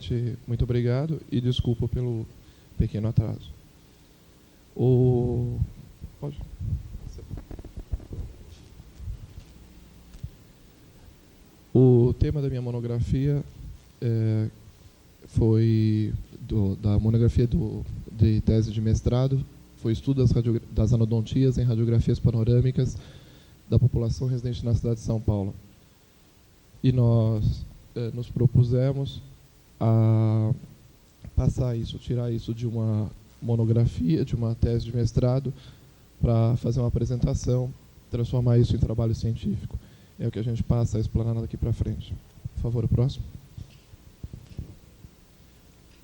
Primeiramente, muito obrigado e desculpa pelo pequeno atraso. Pode. O tema da minha monografia foi da monografia de tese de mestrado, foi estudo das anodontias em radiografias panorâmicas da população residente na cidade de São Paulo. E nós nos propusemos a tirar isso de uma monografia, de uma tese de mestrado, para fazer uma apresentação, transformar isso em trabalho científico. É o que a gente passa a explanar daqui para frente. Por favor, o próximo.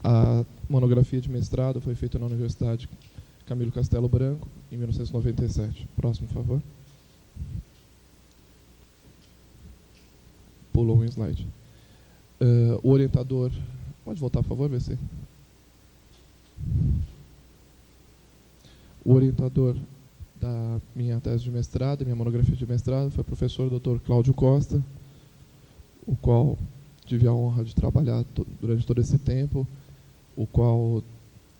A monografia de mestrado foi feita na Universidade Camilo Castelo Branco, em 1997. Próximo, por favor. Pulou um slide. O orientador... Pode voltar, por favor, VC. O orientador da minha tese de mestrado, minha monografia de mestrado, foi o professor Dr. Cláudio Costa, o qual tive a honra de trabalhar durante todo esse tempo, o qual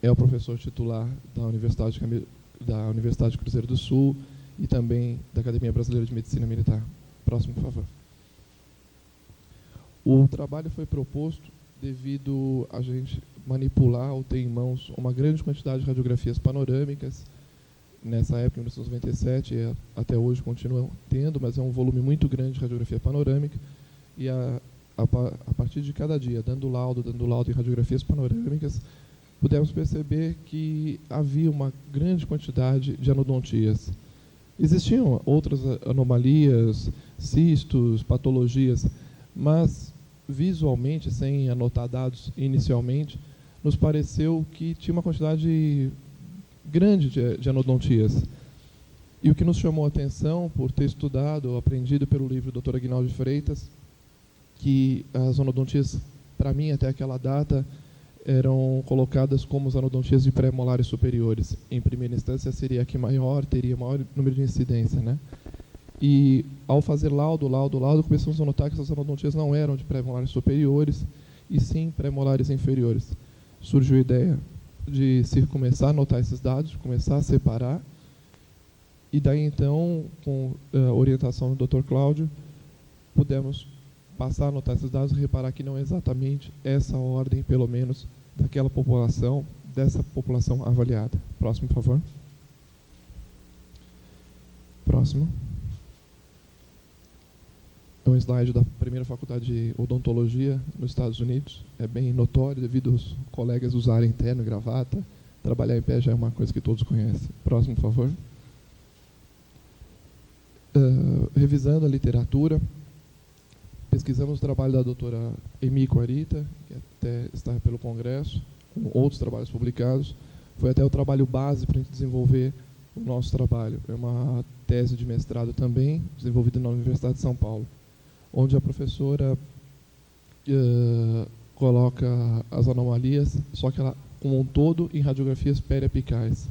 é o professor titular da Universidade Cruzeiro do Sul e também da Academia Brasileira de Medicina Militar. Próximo, por favor. O trabalho foi proposto devido a gente manipular ou ter em mãos uma grande quantidade de radiografias panorâmicas. Nessa época, em 1997, e até hoje continua tendo, mas é um volume muito grande de radiografia panorâmica. E a partir de cada dia, dando laudo em radiografias panorâmicas, pudemos perceber que havia uma grande quantidade de anodontias. Existiam outras anomalias, cistos, patologias, mas visualmente, sem anotar dados inicialmente, nos pareceu que tinha uma quantidade grande de anodontias. E o que nos chamou a atenção, por ter estudado, aprendido pelo livro do Dr. Aguinaldo de Freitas, que as anodontias, para mim, até aquela data, eram colocadas como as anodontias de pré-molares superiores. Em primeira instância, seria a que teria maior número de incidência, né? E, ao fazer laudo, começamos a notar que essas anodontias não eram de pré-molares superiores, e sim pré-molares inferiores. Surgiu a ideia de se começar a notar esses dados, começar a separar, e daí então, com a orientação do Dr. Cláudio, pudemos passar a notar esses dados e reparar que não é exatamente essa ordem, pelo menos, daquela população, dessa população avaliada. Próximo, por favor. Próximo. É um slide da primeira faculdade de odontologia nos Estados Unidos. É bem notório devido aos colegas usarem terno e gravata. Trabalhar em pé já é uma coisa que todos conhecem. Próximo, por favor. Revisando a literatura, pesquisamos o trabalho da doutora Emi Quarita, que até está pelo Congresso, com outros trabalhos publicados. Foi até o trabalho base para a gente desenvolver o nosso trabalho. É uma tese de mestrado também, desenvolvida na Universidade de São Paulo, onde a professora coloca as anomalias, só que ela, como um todo, em radiografias periapicais.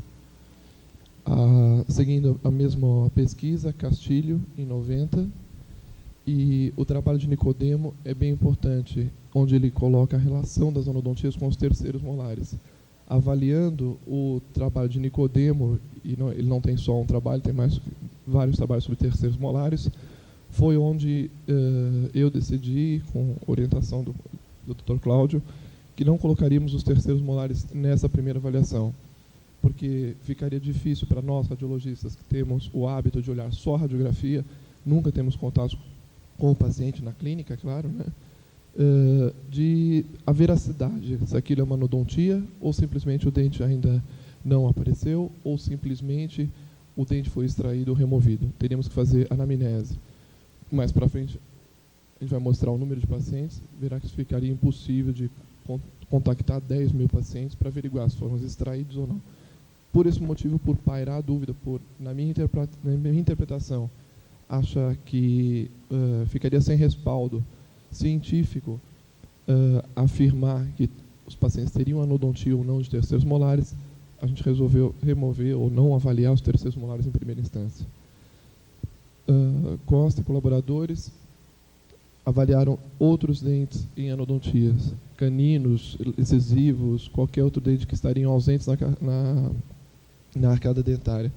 Seguindo a mesma pesquisa, Castilho, em 90, e o trabalho de Nicodemo é bem importante, onde ele coloca a relação das anodontias com os terceiros molares. Avaliando o trabalho de Nicodemo, e ele não tem só um trabalho, tem vários trabalhos sobre terceiros molares, foi onde eu decidi, com orientação do Dr. Cláudio, que não colocaríamos os terceiros molares nessa primeira avaliação, porque ficaria difícil para nós, radiologistas, que temos o hábito de olhar só a radiografia, nunca temos contato com o paciente na clínica, claro, né? De a veracidade, se aquilo é uma anodontia, ou simplesmente o dente ainda não apareceu, ou simplesmente o dente foi extraído ou removido. Teríamos que fazer anamnese. Mais para frente, a gente vai mostrar o número de pacientes, verá que ficaria impossível de contactar 10 mil pacientes para averiguar se foram extraídos ou não. Por esse motivo, por pairar a dúvida, na minha interpretação, acha que ficaria sem respaldo científico afirmar que os pacientes teriam anodontia ou não de terceiros molares, a gente resolveu remover ou não avaliar os terceiros molares em primeira instância. Costa e colaboradores avaliaram outros dentes em endodontias, caninos, incisivos, qualquer outro dente que estariam ausentes na arcada dentária.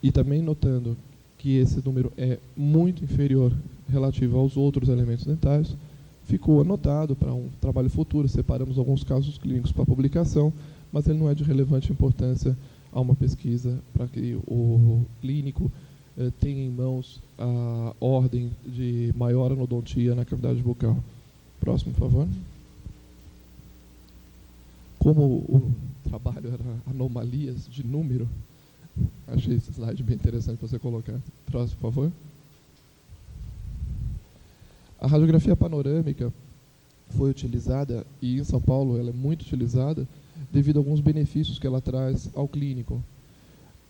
E também notando que esse número é muito inferior relativo aos outros elementos dentários, ficou anotado para um trabalho futuro. Separamos alguns casos clínicos para publicação, mas ele não é de relevante importância a uma pesquisa para que o clínico tenha em mãos a ordem de maior anodontia na cavidade bucal. Próximo, por favor. Como o trabalho era anomalias de número, achei esse slide bem interessante para você colocar. Próximo, por favor. A radiografia panorâmica foi utilizada, e em São Paulo ela é muito utilizada, devido a alguns benefícios que ela traz ao clínico.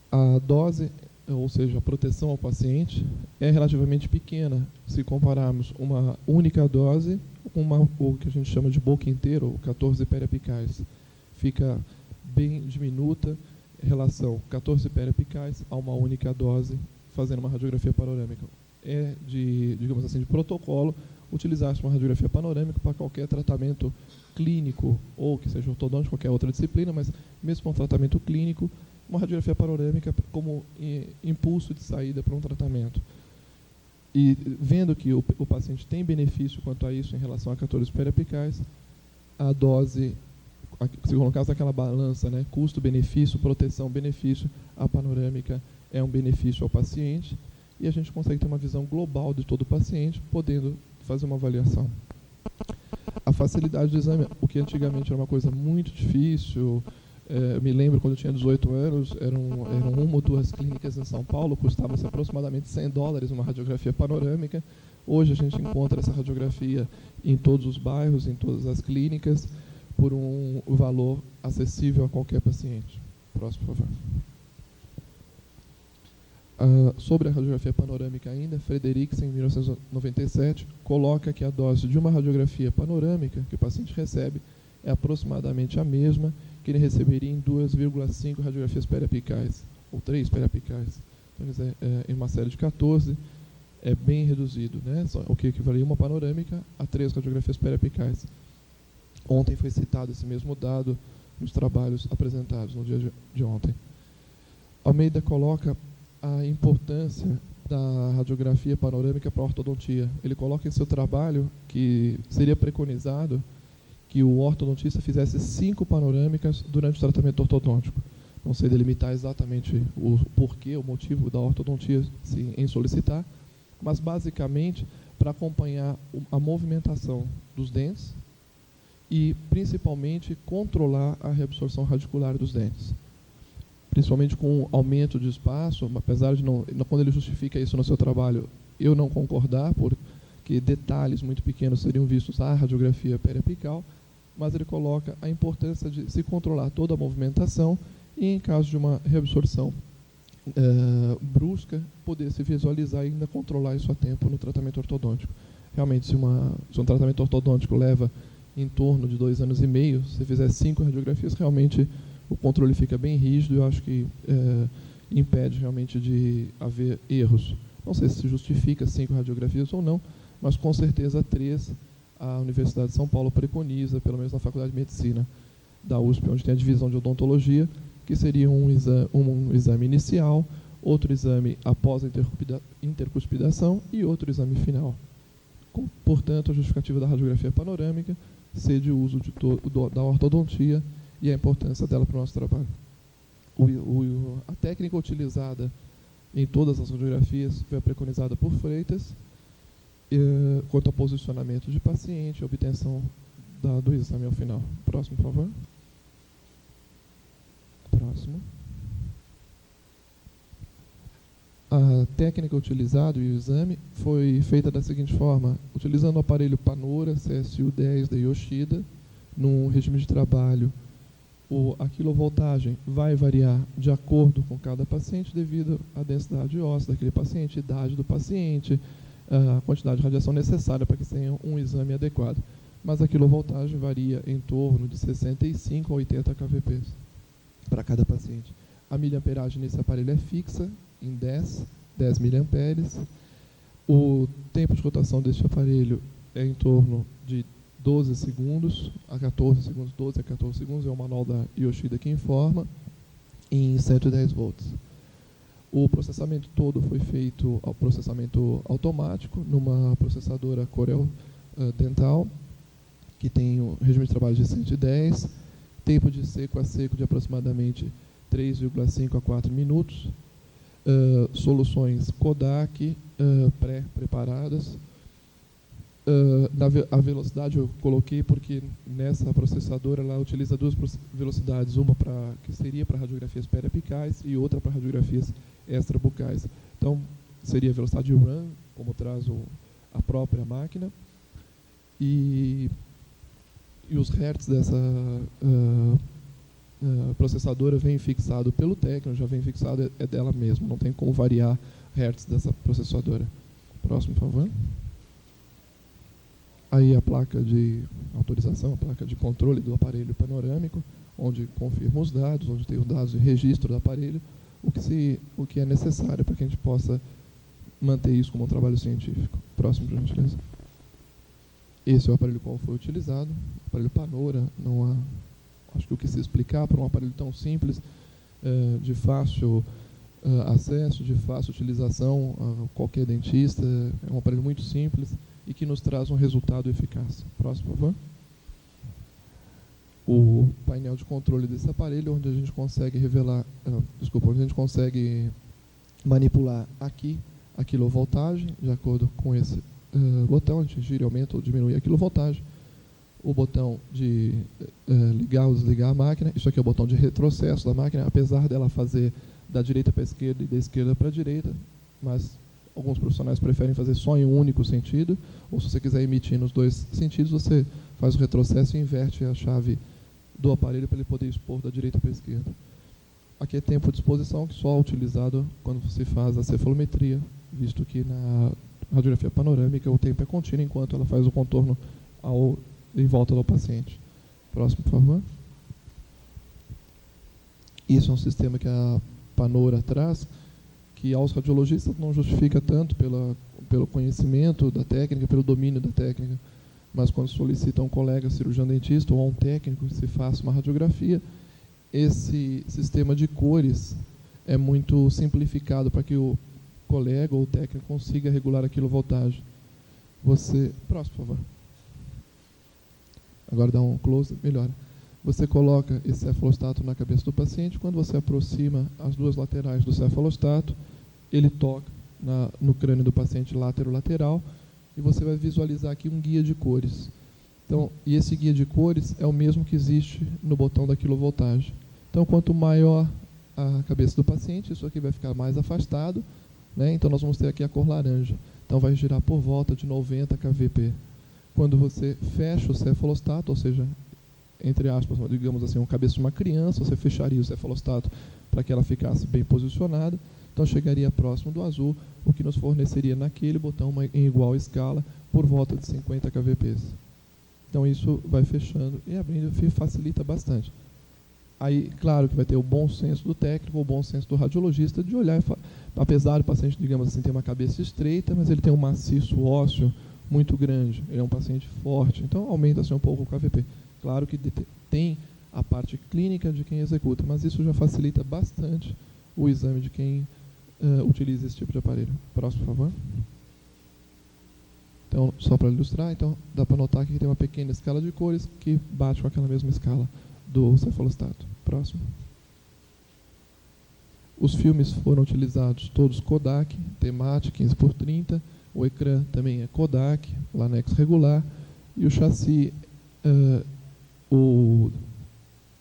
A dose, ou seja, a proteção ao paciente, é relativamente pequena, se compararmos uma única dose com o que a gente chama de boca inteira, ou 14 periapicais. Fica bem diminuta em relação 14 periapicais a uma única dose, fazendo uma radiografia panorâmica. É digamos assim, de protocolo utilizar-se uma radiografia panorâmica para qualquer tratamento clínico, ou que seja ortodôntico, qualquer outra disciplina, mas mesmo para um tratamento clínico, uma radiografia panorâmica como impulso de saída para um tratamento. E vendo que o paciente tem benefício quanto a isso em relação a 14 periapicais, a dose, se colocasse naquela balança, né, custo-benefício, proteção-benefício, a panorâmica é um benefício ao paciente, e a gente consegue ter uma visão global de todo o paciente, podendo fazer uma avaliação. A facilidade do exame, o que antigamente era uma coisa muito difícil, eu me lembro quando eu tinha 18 anos, eram uma ou duas clínicas em São Paulo, custava-se aproximadamente $100 uma radiografia panorâmica. Hoje a gente encontra essa radiografia em todos os bairros, em todas as clínicas, por um valor acessível a qualquer paciente. Próximo, por favor. Sobre a radiografia panorâmica ainda, Frederiksen, em 1997, coloca que a dose de uma radiografia panorâmica que o paciente recebe é aproximadamente a mesma que ele receberia em 2,5 radiografias periapicais, ou 3 periapicais. Então, quer dizer, em uma série de 14, é bem reduzido, né? O que equivalia uma panorâmica a 3 radiografias periapicais. Ontem foi citado esse mesmo dado nos trabalhos apresentados no dia de ontem. Almeida coloca a importância da radiografia panorâmica para a ortodontia. Ele coloca em seu trabalho que seria preconizado que o ortodontista fizesse 5 panorâmicas durante o tratamento ortodôntico. Não sei delimitar exatamente o porquê, o motivo da ortodontia em solicitar, mas basicamente para acompanhar a movimentação dos dentes e principalmente controlar a reabsorção radicular dos dentes. Principalmente com aumento de espaço, apesar de quando ele justifica isso no seu trabalho, eu não concordar, porque detalhes muito pequenos seriam vistos à radiografia periapical, mas ele coloca a importância de se controlar toda a movimentação e, em caso de uma reabsorção brusca, poder se visualizar e ainda controlar isso a tempo no tratamento ortodôntico. Realmente, se um tratamento ortodôntico leva em torno de 2 anos e meio, se fizer 5 radiografias, realmente o controle fica bem rígido e eu acho que impede realmente de haver erros. Não sei se justifica 5 radiografias ou não, mas com certeza 3 a Universidade de São Paulo preconiza, pelo menos na Faculdade de Medicina da USP, onde tem a divisão de odontologia, que seria um exame inicial, outro exame após a intercuspidação e outro exame final. Portanto, a justificativa da radiografia panorâmica ser de uso da ortodontia e a importância dela para o nosso trabalho. A técnica utilizada em todas as radiografias foi preconizada por Freitas, quanto ao posicionamento de paciente, a obtenção do exame ao final. Próximo, por favor. Próximo. A técnica utilizada e o exame foi feita da seguinte forma: utilizando o aparelho Panora CSU-10 da Yoshida, num regime de trabalho, a quilovoltagem vai variar de acordo com cada paciente devido à densidade óssea daquele paciente, idade do paciente, a quantidade de radiação necessária para que tenha um exame adequado. Mas a quilovoltagem varia em torno de 65 a 80 kVp para cada paciente. A miliamperagem nesse aparelho é fixa, em 10 miliamperes. O tempo de rotação deste aparelho é em torno de 12 segundos a 14 segundos, 12 a 14 segundos, é o manual da Yoshida que informa, em 110 volts. O processamento todo foi feito ao processamento automático numa processadora Corel Dental, que tem um regime de trabalho de 110, tempo de seco a seco de aproximadamente 3,5 a 4 minutos, soluções Kodak pré-preparadas. A velocidade eu coloquei porque nessa processadora ela utiliza duas velocidades, uma que seria para radiografias periapicais e outra para radiografias extrabucais. Então, seria a velocidade run, como traz a própria máquina, e os hertz dessa processadora vem fixado pelo técnico, já vem fixado, é dela mesma, não tem como variar hertz dessa processadora. Próximo, por favor. Aí a placa de autorização, a placa de controle do aparelho panorâmico, onde confirma os dados, onde tem os dados de registro do aparelho, o que é necessário para que a gente possa manter isso como um trabalho científico. Próximo, por gentileza. Esse é o aparelho qual foi utilizado, o aparelho Panora. Não há, acho que o que se explicar para um aparelho tão simples, de fácil acesso, de fácil utilização a qualquer dentista, é um aparelho muito simples e que nos traz um resultado eficaz. Próximo, por favor. O painel de controle desse aparelho, onde a gente consegue revelar, onde a gente consegue manipular aqui a quilovoltagem, de acordo com esse botão, a gente gira, aumenta ou diminui a quilovoltagem. O botão de ligar ou desligar a máquina, isso aqui é o botão de retrocesso da máquina, apesar dela fazer da direita para a esquerda e da esquerda para a direita, mas alguns profissionais preferem fazer só em um único sentido, ou se você quiser emitir nos dois sentidos, você faz o retrocesso e inverte a chave do aparelho para ele poder expor da direita para a esquerda. Aqui é tempo de exposição, que só é utilizado quando você faz a cefalometria, visto que na radiografia panorâmica o tempo é contínuo enquanto ela faz o contorno em volta do paciente. Próximo, por favor. Isso é um sistema que a Panora traz, que aos radiologistas não justifica tanto pelo conhecimento da técnica, pelo domínio da técnica, mas quando solicita um colega cirurgião dentista ou um técnico que se faça uma radiografia, esse sistema de cores é muito simplificado para que o colega ou o técnico consiga regular a quilovoltagem. Próximo, por favor. Agora dá um close, melhora. Você coloca esse cefalostato na cabeça do paciente, quando você aproxima as duas laterais do cefalostato, ele toca no crânio do paciente látero-lateral e você vai visualizar aqui um guia de cores. Então, e esse guia de cores é o mesmo que existe no botão da quilovoltagem. Então, quanto maior a cabeça do paciente, isso aqui vai ficar mais afastado, né? Então, nós vamos ter aqui a cor laranja. Então, vai girar por volta de 90 kVp. Quando você fecha o cefalostato, ou seja, entre aspas, digamos assim, uma cabeça de uma criança, você fecharia o cefalostato para que ela ficasse bem posicionada, então chegaria próximo do azul, o que nos forneceria naquele botão em igual escala por volta de 50 kVp. Então isso vai fechando e abrindo, facilita bastante. Aí, claro que vai ter o bom senso do técnico, o bom senso do radiologista de olhar, apesar do paciente, digamos assim, ter uma cabeça estreita, mas ele tem um maciço ósseo muito grande, ele é um paciente forte, então aumenta-se um pouco o KVP. Claro que tem a parte clínica de quem executa, mas isso já facilita bastante o exame de quem utiliza esse tipo de aparelho. Próximo, por favor. Então, só para ilustrar, então, dá para notar que tem uma pequena escala de cores que bate com aquela mesma escala do cefalostato. Próximo. Os filmes foram utilizados todos Kodak, Temate 15x30, o ecrã também é Kodak, Lanex regular, e o chassi,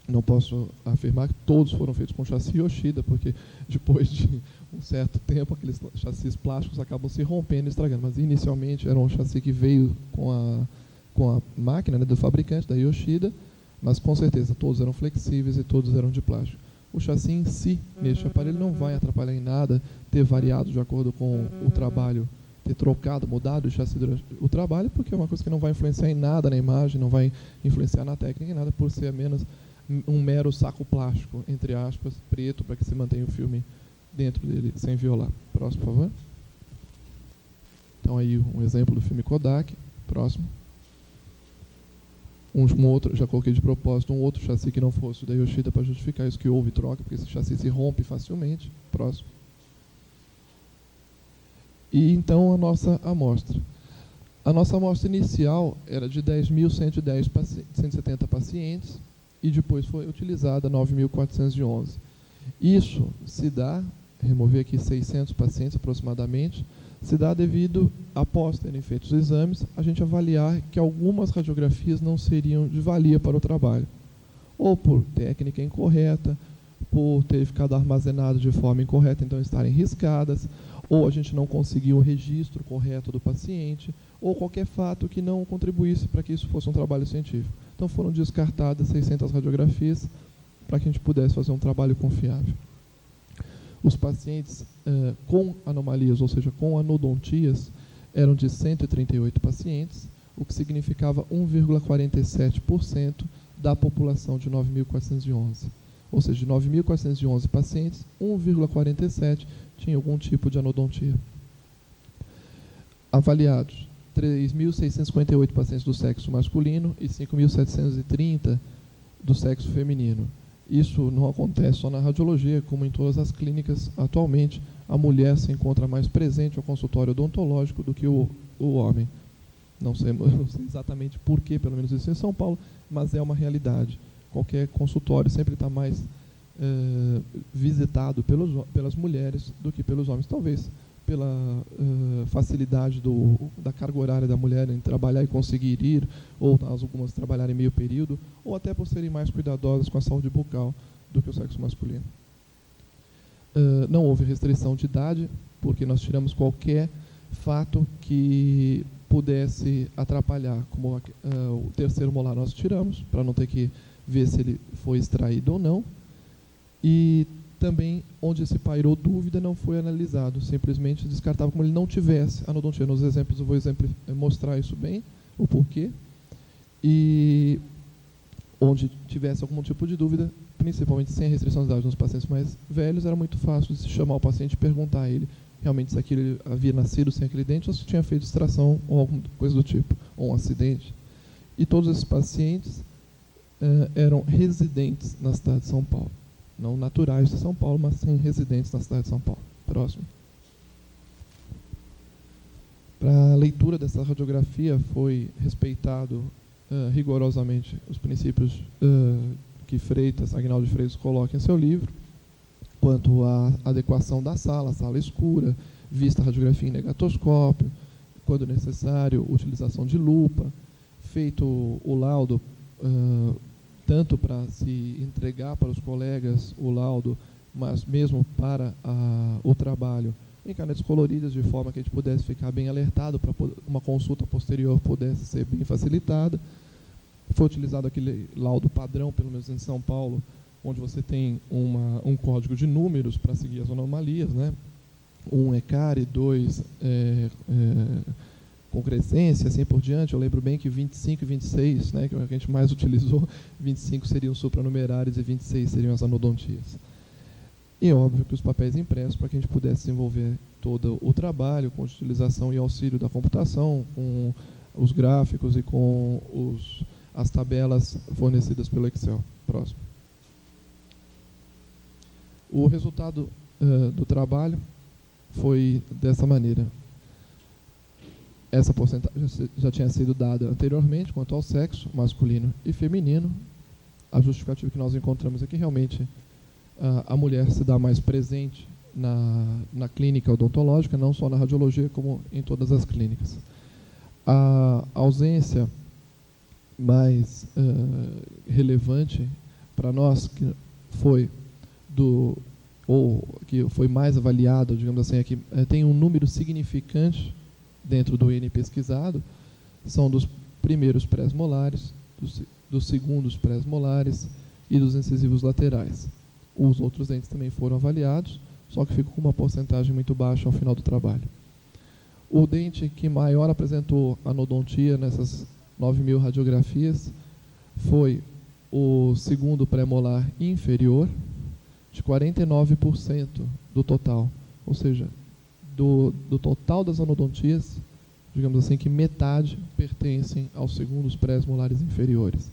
não posso afirmar que todos foram feitos com chassi Yoshida, porque depois de um certo tempo aqueles chassis plásticos acabam se rompendo e estragando, mas inicialmente era um chassi que veio com a máquina, né, do fabricante, da Yoshida, mas com certeza todos eram flexíveis e todos eram de plástico. O chassi em si, neste aparelho, não vai atrapalhar em nada ter variado de acordo com o trabalho, ter trocado, mudado o chassi durante o trabalho, porque é uma coisa que não vai influenciar em nada na imagem, não vai influenciar na técnica em nada, por ser menos um mero saco plástico, entre aspas, preto, para que se mantenha o filme dentro dele, sem violar. Próximo, por favor. Então aí um exemplo do filme Kodak. Próximo. Um outro, já coloquei de propósito, um outro chassi que não fosse o da Yoshida para justificar isso, que houve troca, porque esse chassi se rompe facilmente. Próximo. E então a nossa amostra. A nossa amostra inicial era de 10.170 pacientes e depois foi utilizada 9.411. Isso se dá, remover aqui 600 pacientes aproximadamente, se dá devido, após terem feito os exames, a gente avaliar que algumas radiografias não seriam de valia para o trabalho. Ou por técnica incorreta, por ter ficado armazenado de forma incorreta, então estarem riscadas, ou a gente não conseguiu o registro correto do paciente, ou qualquer fato que não contribuísse para que isso fosse um trabalho científico. Então foram descartadas 600 radiografias para que a gente pudesse fazer um trabalho confiável. Os pacientes com anomalias, ou seja, com anodontias, eram de 138 pacientes, o que significava 1,47% da população de 9.411. Ou seja, de 9.411 pacientes, 1,47% tinha algum tipo de anodontia. Avaliados, 3.658 pacientes do sexo masculino e 5.730 do sexo feminino. Isso não acontece só na radiologia, como em todas as clínicas. Atualmente, a mulher se encontra mais presente ao consultório odontológico do que o homem. Não sei exatamente por quê, pelo menos isso em São Paulo, mas é uma realidade. Qualquer consultório sempre está mais visitado pelas mulheres do que pelos homens. Talvez pela facilidade da carga horária da mulher em trabalhar e conseguir ir, ou algumas trabalharem meio período, ou até por serem mais cuidadosas com a saúde bucal do que o sexo masculino. Não houve restrição de idade, porque nós tiramos qualquer fato que pudesse atrapalhar, como o terceiro molar nós tiramos, para não ter que ver se ele foi extraído ou não, e também onde se pairou dúvida não foi analisado, simplesmente descartava como ele não tivesse anodontia. Nos exemplos eu vou mostrar isso bem, o porquê, e onde tivesse algum tipo de dúvida, principalmente sem restrição de idade nos pacientes mais velhos, era muito fácil de se chamar o paciente e perguntar a ele realmente se aquele havia nascido sem aquele dente ou se tinha feito extração ou alguma coisa do tipo, ou um acidente. E todos esses pacientes eram residentes na cidade de São Paulo. Não naturais de São Paulo, mas sim residentes na cidade de São Paulo. Próximo. Para a leitura dessa radiografia foi respeitado rigorosamente os princípios que Aguinaldo de Freitas coloca em seu livro, quanto à adequação da sala escura, vista a radiografia em negatoscópio, quando necessário, utilização de lupa, feito o laudo tanto para se entregar para os colegas o laudo, mas mesmo para o trabalho em canetas coloridas, de forma que a gente pudesse ficar bem alertado para uma consulta posterior pudesse ser bem facilitada. Foi utilizado aquele laudo padrão, pelo menos em São Paulo, onde você tem um código de números para seguir as anomalias, né? 1 é cárie, 2 concrescência, assim por diante. Eu lembro bem que 25 e 26, né, que a gente mais utilizou, 25 seriam supranumerários e 26 seriam as anodontias. E óbvio que os papéis impressos para que a gente pudesse desenvolver todo o trabalho com utilização e auxílio da computação, com os gráficos e com as tabelas fornecidas pelo Excel. Próximo. O resultado do trabalho foi dessa maneira. Essa porcentagem já tinha sido dada anteriormente quanto ao sexo masculino e feminino. A justificativa que nós encontramos é que realmente a mulher se dá mais presente na clínica odontológica, não só na radiologia, como em todas as clínicas. A ausência mais relevante para nós, que foi que foi mais avaliado, digamos assim, é que tem um número significante dentro do N pesquisado, são dos primeiros pré-molares, dos segundos pré-molares e dos incisivos laterais. Os outros dentes também foram avaliados, só que ficou com uma porcentagem muito baixa ao final do trabalho. O dente que maior apresentou anodontia nessas 9.000 radiografias foi o segundo pré-molar inferior, de 49% do total, ou seja, do total das anodontias, digamos assim, que metade pertencem aos segundos pré-molares inferiores,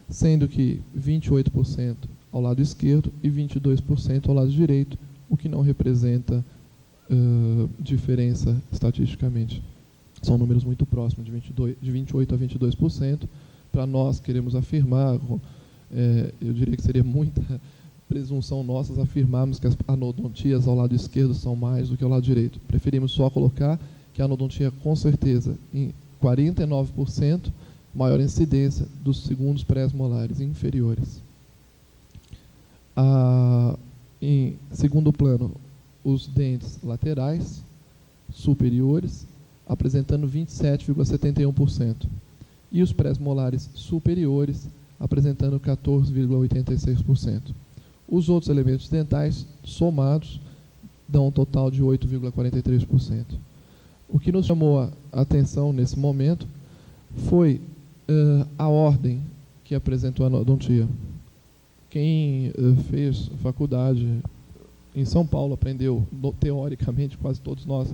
sendo que 28% ao lado esquerdo e 22% ao lado direito, o que não representa diferença estatisticamente. São números muito próximos, de 28% a 22%. Para nós, queremos afirmar, eu diria que seria muita presunção nossa afirmarmos que as anodontias ao lado esquerdo são mais do que ao lado direito. Preferimos só colocar que a anodontia, com certeza, em 49%, maior incidência dos segundos pré-molares inferiores. Em segundo plano, os dentes laterais superiores, apresentando 27,71%, e os pré-molares superiores, apresentando 14,86%. Os outros elementos dentais somados dão um total de 8,43%. O que nos chamou a atenção nesse momento foi a ordem que apresentou a anodontia. Quem fez faculdade em São Paulo aprendeu, teoricamente, quase todos nós,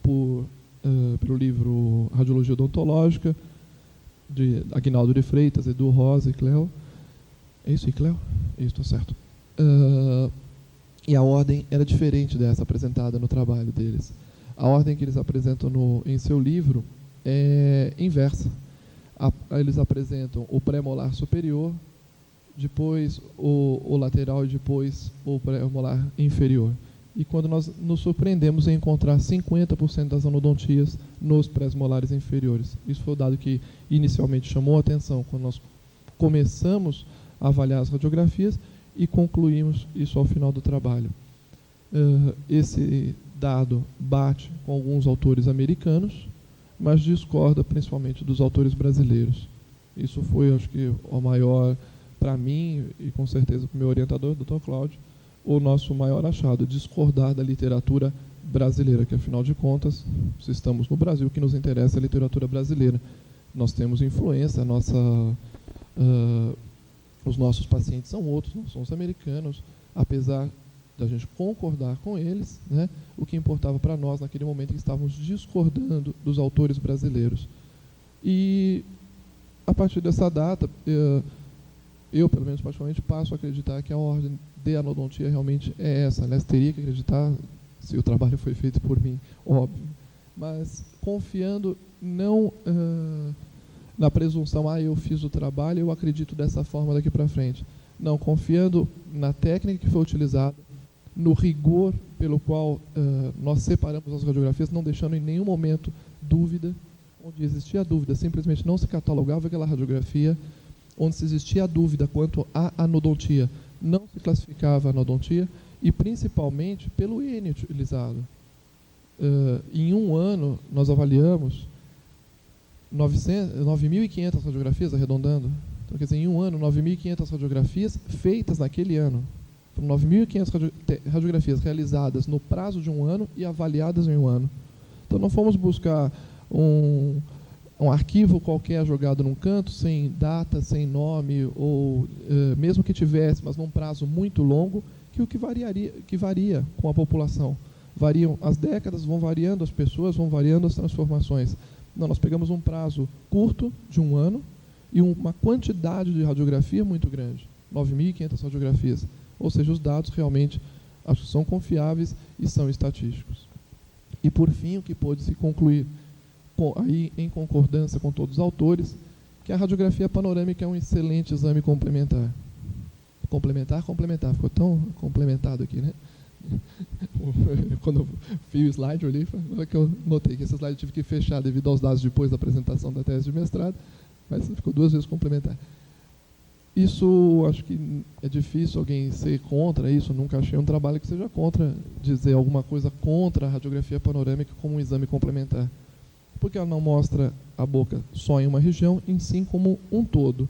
pelo livro Radiologia Odontológica, de Aguinaldo de Freitas, Edu Rosa e Cléo. É isso, Cléo? Isso, está certo. E a ordem era diferente dessa apresentada no trabalho deles. A ordem que eles apresentam em seu livro é inversa. Eles apresentam o pré-molar superior, depois o lateral e depois o pré-molar inferior. E quando nós nos surpreendemos em encontrar 50% das anodontias nos pré-molares inferiores. Isso foi o dado que inicialmente chamou a atenção quando nós começamos a avaliar as radiografias e concluímos isso ao final do trabalho. Esse dado bate com alguns autores americanos, mas discorda principalmente dos autores brasileiros. Isso foi, acho que, o maior, para mim, e com certeza para o meu orientador, Dr. Cláudio, o nosso maior achado, discordar da literatura brasileira, que, afinal de contas, se estamos no Brasil, o que nos interessa é a literatura brasileira. Nós temos influência, os nossos pacientes são outros, não são os americanos, apesar da gente concordar com eles, né, o que importava para nós naquele momento é que estávamos discordando dos autores brasileiros. E, a partir dessa data, eu, pelo menos particularmente, passo a acreditar que a ordem de anodontia realmente é essa. Aliás, teria que acreditar se o trabalho foi feito por mim, óbvio. Mas confiando não na presunção, eu fiz o trabalho, eu acredito dessa forma daqui para frente. Não, confiando na técnica que foi utilizada, no rigor pelo qual nós separamos as radiografias, não deixando em nenhum momento dúvida. Onde existia dúvida, simplesmente não se catalogava aquela radiografia. Onde se existia dúvida quanto à anodontia, não se classificava a anodontia, e principalmente pelo N utilizado. Em um ano, nós avaliamos 9.500 radiografias, arredondando. Então, quer dizer, em um ano, 9.500 radiografias feitas naquele ano. Foram 9.500 radiografias realizadas no prazo de um ano e avaliadas em um ano. Então, não fomos buscar um arquivo qualquer jogado num canto, sem data, sem nome, ou mesmo que tivesse, mas num prazo muito longo, que varia com a população. Variam as décadas, vão variando as pessoas, vão variando as transformações. Não, nós pegamos um prazo curto, de um ano, e uma quantidade de radiografia muito grande, 9.500 radiografias. Ou seja, os dados realmente acho que são confiáveis e são estatísticos. E, por fim, o que pôde se concluir, aí em concordância com todos os autores, que a radiografia panorâmica é um excelente exame complementar. Complementar, ficou tão complementado aqui, né? Quando eu vi o slide, eu olhei, foi que eu notei que esse slide eu tive que fechar devido aos dados depois da apresentação da tese de mestrado, mas ficou 2 vezes complementar. Isso, acho que é difícil alguém ser contra isso, nunca achei um trabalho que seja contra, dizer alguma coisa contra a radiografia panorâmica como um exame complementar. Porque ela não mostra a boca só em uma região, em si como um todo.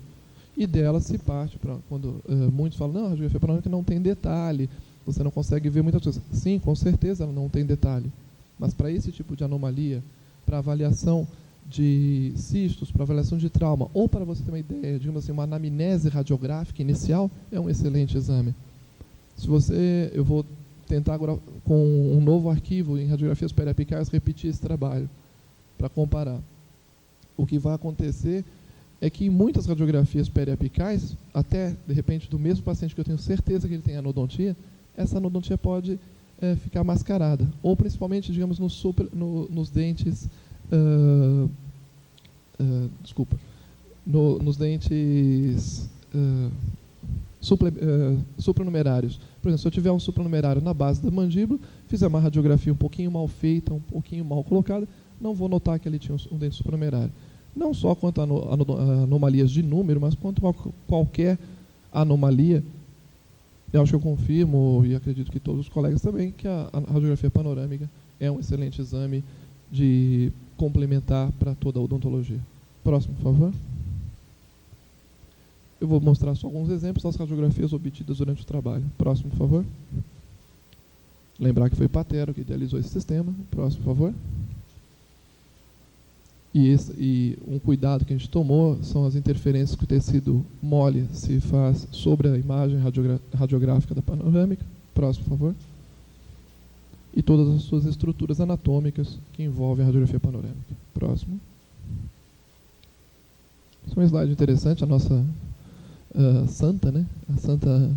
E dela se parte, quando muitos falam, não, a radiografia panorâmica não tem detalhe, você não consegue ver muitas coisas. Sim, com certeza ela não tem detalhe. Mas para esse tipo de anomalia, para avaliação de cistos, para avaliação de trauma, ou para você ter uma ideia, digamos assim, uma anamnese radiográfica inicial, é um excelente exame. Eu vou tentar agora, com um novo arquivo em radiografias periapicais, repetir esse trabalho. para comparar. O que vai acontecer é que em muitas radiografias periapicais, até de repente do mesmo paciente que eu tenho certeza que ele tem anodontia, essa anodontia pode ficar mascarada, ou principalmente, digamos, nos dentes, nos dentes supranumerários. Por exemplo, se eu tiver um supranumerário na base da mandíbula, fizer uma radiografia um pouquinho mal feita, um pouquinho mal colocada, não vou notar que ele tinha um dente supranumerário. Não só quanto a anomalias de número, mas quanto a qualquer anomalia. Eu acho que eu confirmo, e acredito que todos os colegas também, que a radiografia panorâmica é um excelente exame de complementar para toda a odontologia. Próximo, por favor. Eu vou mostrar só alguns exemplos das radiografias obtidas durante o trabalho. Próximo, por favor. Lembrar que foi Patero que idealizou esse sistema. Próximo, por favor. E um cuidado que a gente tomou são as interferências que o tecido mole se faz sobre a imagem radiográfica da panorâmica. Próximo, por favor. E todas as suas estruturas anatômicas que envolvem a radiografia panorâmica. Próximo. Esse é um slide interessante, a nossa santa, né? A Santa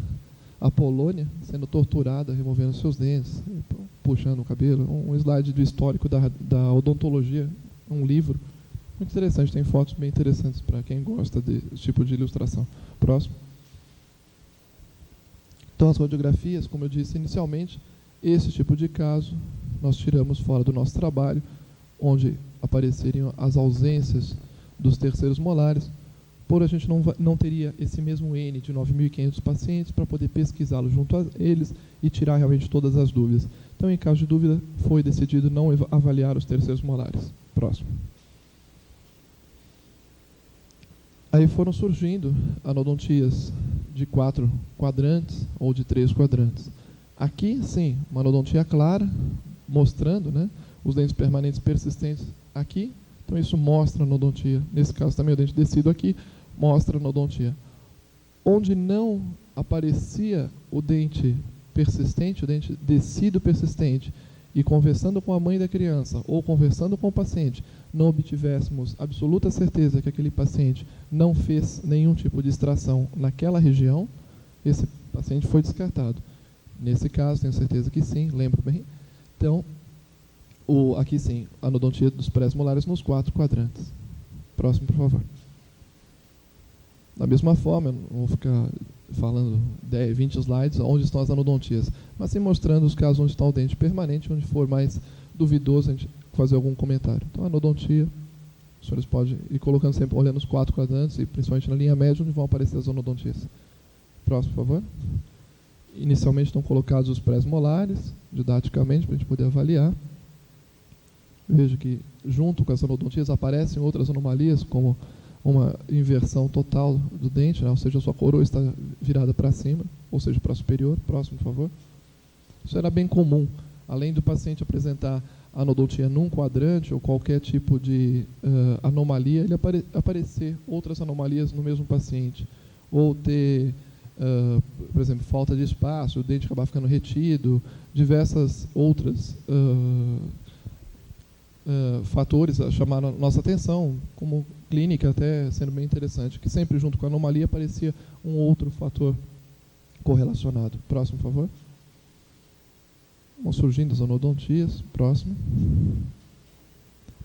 Apolônia sendo torturada, removendo seus dentes, puxando o cabelo. Um slide do histórico da odontologia, um livro muito interessante, tem fotos bem interessantes para quem gosta desse tipo de ilustração. Próximo. Então, as radiografias, como eu disse inicialmente, esse tipo de caso nós tiramos fora do nosso trabalho, onde apareceriam as ausências dos terceiros molares, por a gente não teria esse mesmo N de 9.500 pacientes para poder pesquisá-lo junto a eles e tirar realmente todas as dúvidas. Então, em caso de dúvida, foi decidido não avaliar os terceiros molares. Próximo. Aí foram surgindo anodontias de 4 quadrantes ou de 3 quadrantes. Aqui, sim, uma anodontia clara, mostrando, né, os dentes permanentes persistentes aqui. Então, isso mostra a anodontia. Nesse caso, também o dente descido aqui mostra a anodontia. Onde não aparecia o dente persistente, o dente descido persistente, e conversando com a mãe da criança ou conversando com o paciente, não obtivéssemos absoluta certeza que aquele paciente não fez nenhum tipo de extração naquela região, esse paciente foi descartado. Nesse caso, tenho certeza que sim, lembro bem. Então, aqui sim, a anodontia dos pré-molares nos 4 quadrantes. Próximo, por favor. Da mesma forma, eu não vou ficar falando 10, 20 slides onde estão as anodontias, mas sim mostrando os casos onde está o dente permanente, onde for mais duvidoso a gente fazer algum comentário. Então, a anodontia, os senhores podem ir colocando sempre, olhando os 4 quadrantes, e principalmente na linha média, onde vão aparecer as anodontias. Próximo, por favor. Inicialmente estão colocados os pré-molares, didaticamente, para a gente poder avaliar. Veja que, junto com as anodontias, aparecem outras anomalias, como uma inversão total do dente, né? Ou seja, a sua coroa está virada para cima, ou seja, para superior. Próximo, por favor. Isso era bem comum. Além do paciente apresentar anodontia num quadrante ou qualquer tipo de anomalia, ele aparecer outras anomalias no mesmo paciente. Ou ter, por exemplo, falta de espaço, o dente acabar ficando retido, diversas outras fatores a chamaram a nossa atenção, como clínica até sendo bem interessante, que sempre junto com a anomalia aparecia um outro fator correlacionado. Próximo, por favor. Vão surgindo as anodontias. Próximo.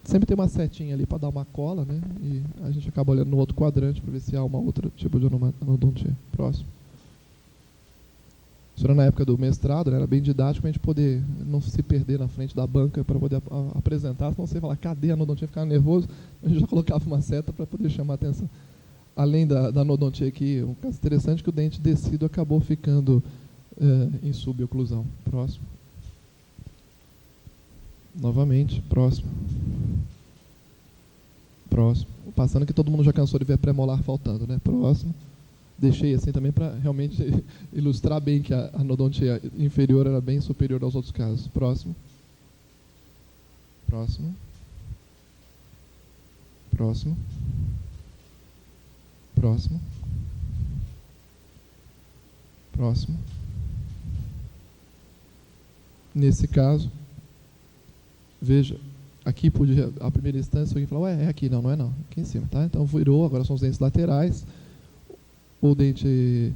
Sempre tem uma setinha ali para dar uma cola, né? E a gente acaba olhando no outro quadrante para ver se há uma outra tipo de anodontia. Próximo. Isso era na época do mestrado, né? Era bem didático para a gente poder não se perder na frente da banca para poder apresentar, senão você falar, cadê a anodontia? Ficar nervoso, a gente já colocava uma seta para poder chamar a atenção. Além da anodontia aqui, um caso interessante que o dente descido acabou ficando em suboclusão. Próximo. Novamente, próximo. Próximo. Passando que todo mundo já cansou de ver pré-molar faltando, né? Próximo. Deixei assim também para realmente ilustrar bem que a anodontia inferior era bem superior aos outros casos. Próximo. Próximo. Próximo. Próximo. Próximo. Nesse caso, veja, aqui podia, à primeira instância, alguém falou, é aqui, não é não, aqui em cima, tá? Então virou, agora são os dentes laterais, o dente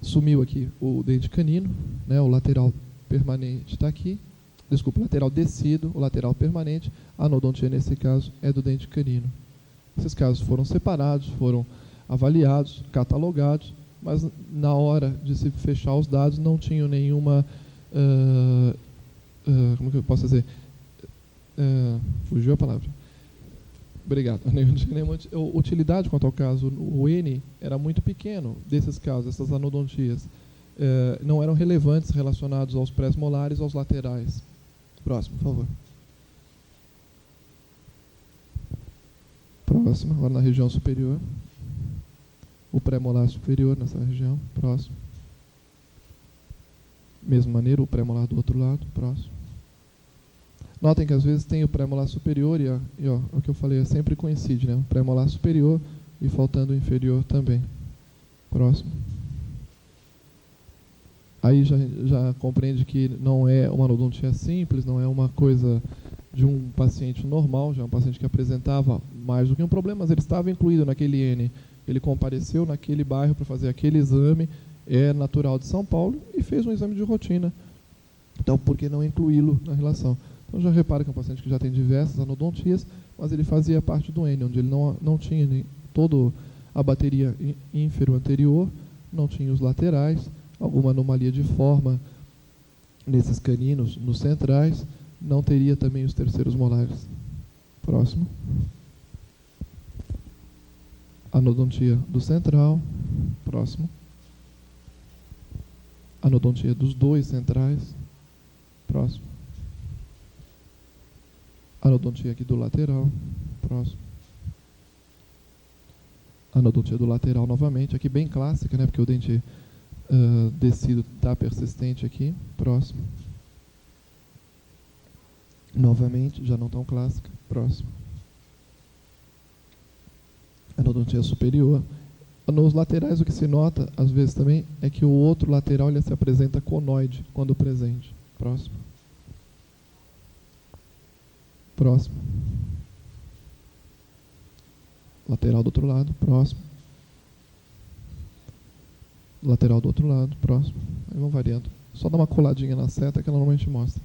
sumiu aqui, o dente canino, né? O lateral permanente está aqui, desculpa, lateral descido, o lateral permanente, a anodontia nesse caso é do dente canino. Esses casos foram separados, foram avaliados, catalogados, mas na hora de se fechar os dados não tinham nenhuma, como que eu posso dizer, fugiu a palavra. Obrigado. Nenhuma utilidade quanto ao caso. O N era muito pequeno desses casos, essas anodontias. Não eram relevantes relacionados aos pré-molares, aos laterais. Próximo, por favor. Próximo, agora na região superior. O pré-molar superior nessa região. Próximo. Mesma maneira, o pré-molar do outro lado. Próximo. Notem que às vezes tem o pré-molar superior e o que eu falei sempre coincide, né? O pré-molar superior e faltando o inferior também. Próximo. Aí já compreende que não é uma anodontia simples, não é uma coisa de um paciente normal, já é um paciente que apresentava mais do que um problema, mas ele estava incluído naquele N. Ele compareceu naquele bairro para fazer aquele exame, é natural de São Paulo e fez um exame de rotina. Então, por que não incluí-lo na relação? Então, já repara que é um paciente que já tem diversas anodontias, mas ele fazia parte do N, onde ele não tinha toda a bateria ínfero-anterior, não tinha os laterais, alguma anomalia de forma nesses caninos, nos centrais, não teria também os terceiros molares. Próximo. Anodontia do central. Próximo. Anodontia dos dois centrais. Próximo. Anodontia aqui do lateral. Próximo. Anodontia do lateral novamente, aqui bem clássica, né? Porque o dente descido está persistente aqui. Próximo. Novamente, já não tão clássica. Próximo. Anodontia superior. Nos laterais, o que se nota, às vezes também, é que o outro lateral ele se apresenta conoide quando presente. Próximo. Próximo. Lateral do outro lado. Próximo. Lateral do outro lado. Próximo. Aí vão variando. Só dá uma coladinha na seta que ela normalmente mostra.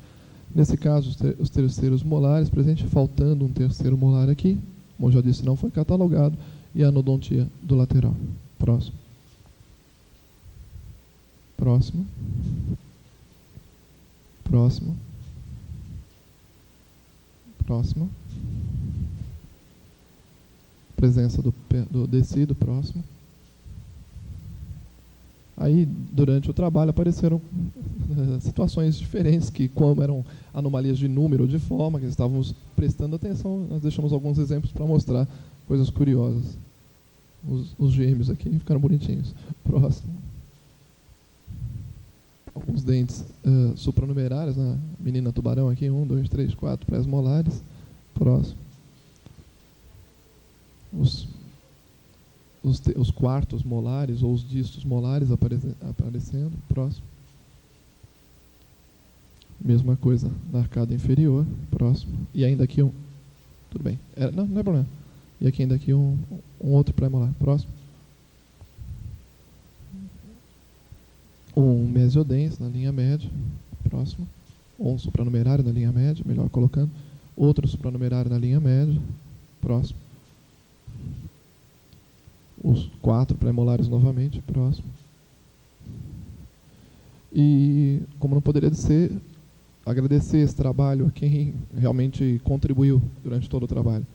Nesse caso, os terceiros molares, presente faltando um terceiro molar aqui, como eu já disse, não foi catalogado, e a anodontia do lateral. Próximo. Próximo. Próximo. Próximo. Presença do descido, próximo. Aí, durante o trabalho, apareceram situações diferentes, que como eram anomalias de número ou de forma, que estávamos prestando atenção, nós deixamos alguns exemplos para mostrar coisas curiosas. Os gêmeos aqui ficaram bonitinhos. Próximo. Alguns dentes supranumerários, né? Menina tubarão aqui, 1, 2, 3, 4 pré-molares. Próximo. Os quartos molares ou os distos molares aparecendo. Próximo. Mesma coisa na arcada inferior. Próximo. E ainda aqui um... Tudo bem. Não é problema. E aqui ainda aqui um outro pré-molar. Próximo. Um mesiodens na linha média. Próximo. Um supranumerário na linha média, melhor colocando. Outro supranumerário na linha média. Próximo. Os 4 pré-molares novamente. Próximo. E, como não poderia ser, agradecer esse trabalho a quem realmente contribuiu durante todo o trabalho.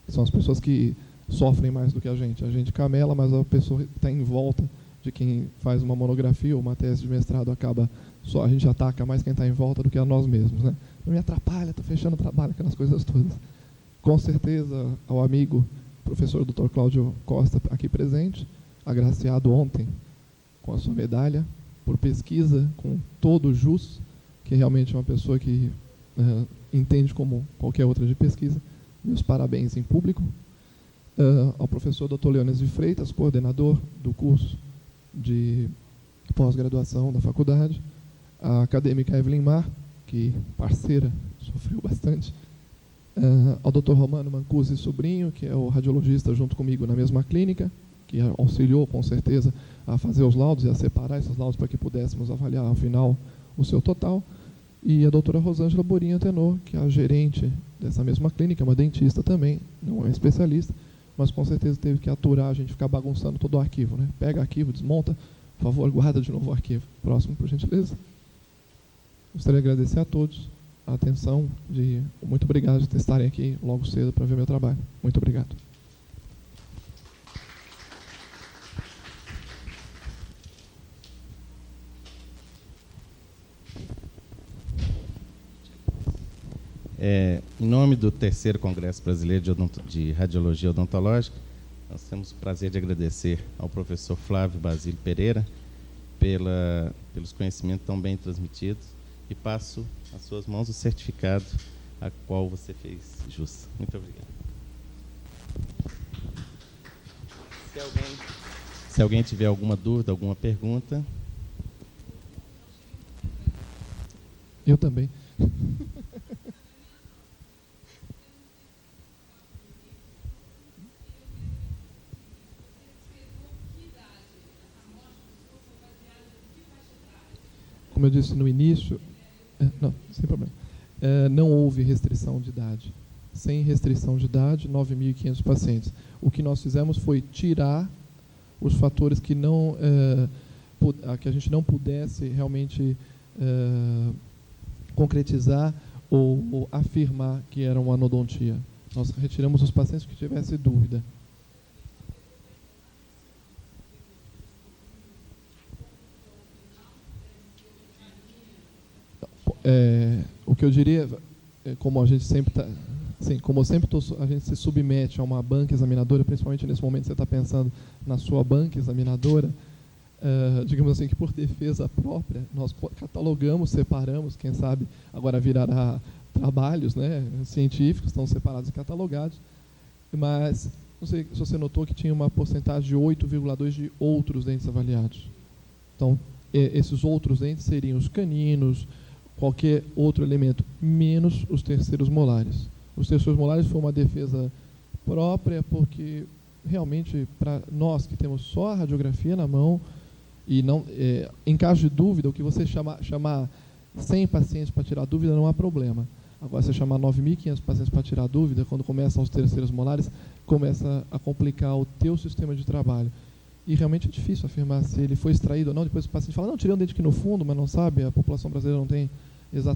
São as pessoas que sofrem mais do que a gente. A gente camela, mas a pessoa que está em volta de quem faz uma monografia ou uma tese de mestrado acaba só, a gente ataca mais quem está em volta do que a nós mesmos, né? Não me atrapalha, estou fechando o trabalho, aquelas coisas todas. Com certeza, ao amigo professor Dr. Cláudio Costa, aqui presente, agraciado ontem com a sua medalha por pesquisa, com todo o jus, que realmente é uma pessoa que entende como qualquer outra de pesquisa. Meus parabéns em público. Ao professor Dr. Leones de Freitas, coordenador do curso de pós-graduação da faculdade. A acadêmica Evelyn Mar, que parceira, sofreu bastante. ao Dr. Romano Mancusi Sobrinho, que é o radiologista junto comigo na mesma clínica, que auxiliou, com certeza, a fazer os laudos e a separar esses laudos para que pudéssemos avaliar, ao final, o seu total. E a doutora Rosângela Borinha Tenor, que é a gerente dessa mesma clínica, uma dentista também, não é especialista, mas com certeza teve que aturar a gente ficar bagunçando todo o arquivo, né? Pega arquivo, desmonta, por favor, guarda de novo o arquivo. Próximo, por gentileza. Gostaria de agradecer a todos a atenção, muito obrigado de estarem aqui logo cedo para ver meu trabalho. Muito obrigado. Em nome do terceiro Congresso Brasileiro de Radiologia Odontológica, nós temos o prazer de agradecer ao professor Flávio Basílio Pereira pelos conhecimentos tão bem transmitidos e passo às suas mãos o certificado a qual você fez jus. Muito obrigado. Se alguém tiver alguma dúvida, alguma pergunta... Eu também. Como eu disse no início, não, sem problema, não houve restrição de idade. Sem restrição de idade, 9.500 pacientes. O que nós fizemos foi tirar os fatores que que a gente não pudesse realmente concretizar ou afirmar que era uma anodontia. Nós retiramos os pacientes que tivessem dúvida. O que eu diria, como a gente sempre está, a gente se submete a uma banca examinadora, principalmente nesse momento você está pensando na sua banca examinadora, digamos assim, que por defesa própria, nós catalogamos, separamos, quem sabe agora virará trabalhos, né, científicos, estão separados e catalogados, mas não sei se você notou que tinha uma porcentagem de 8,2% de outros dentes avaliados. Então, esses outros dentes seriam os caninos, qualquer outro elemento, menos os terceiros molares. Os terceiros molares foi uma defesa própria, porque realmente, para nós que temos só a radiografia na mão, e não, em caso de dúvida, o que você chamar 100 pacientes para tirar dúvida não há problema. Agora, você chamar 9.500 pacientes para tirar dúvida, quando começam os terceiros molares, começa a complicar o teu sistema de trabalho. E realmente é difícil afirmar se ele foi extraído ou não. Depois o paciente fala, não, tirei um dente aqui no fundo, mas não sabe, a população brasileira não tem...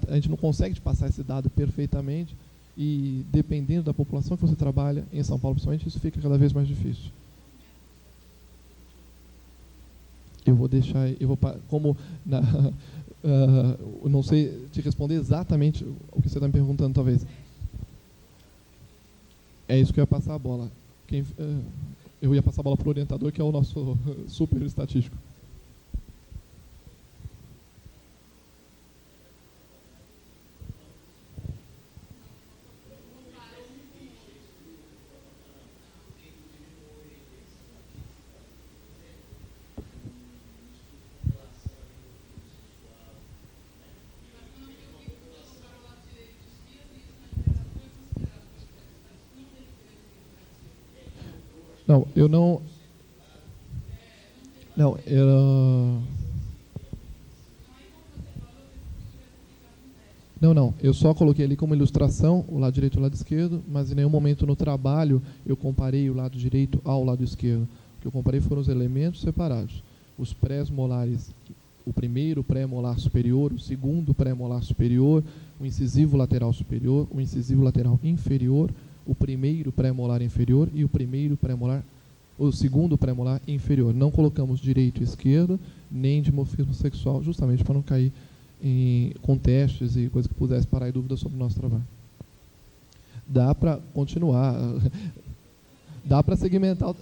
a gente não consegue te passar esse dado perfeitamente e, dependendo da população que você trabalha, em São Paulo principalmente, isso fica cada vez mais difícil. Eu vou deixar, eu não sei te responder exatamente o que você está me perguntando, talvez. É isso que eu ia passar a bola. Eu ia passar a bola para o orientador, que é o nosso super estatístico. Não, eu não... Não, Não, eu só coloquei ali como ilustração o lado direito e o lado esquerdo, mas em nenhum momento no trabalho eu comparei o lado direito ao lado esquerdo. O que eu comparei foram os elementos separados. Os pré-molares, o primeiro pré-molar superior, o segundo pré-molar superior, o incisivo lateral superior, o incisivo lateral inferior, o primeiro pré-molar inferior e o segundo pré-molar inferior. Não colocamos direito e esquerdo, nem dimorfismo sexual, justamente para não cair com testes e coisas que pudesse parar em dúvida sobre o nosso trabalho. Dá para continuar, dá para segmentar.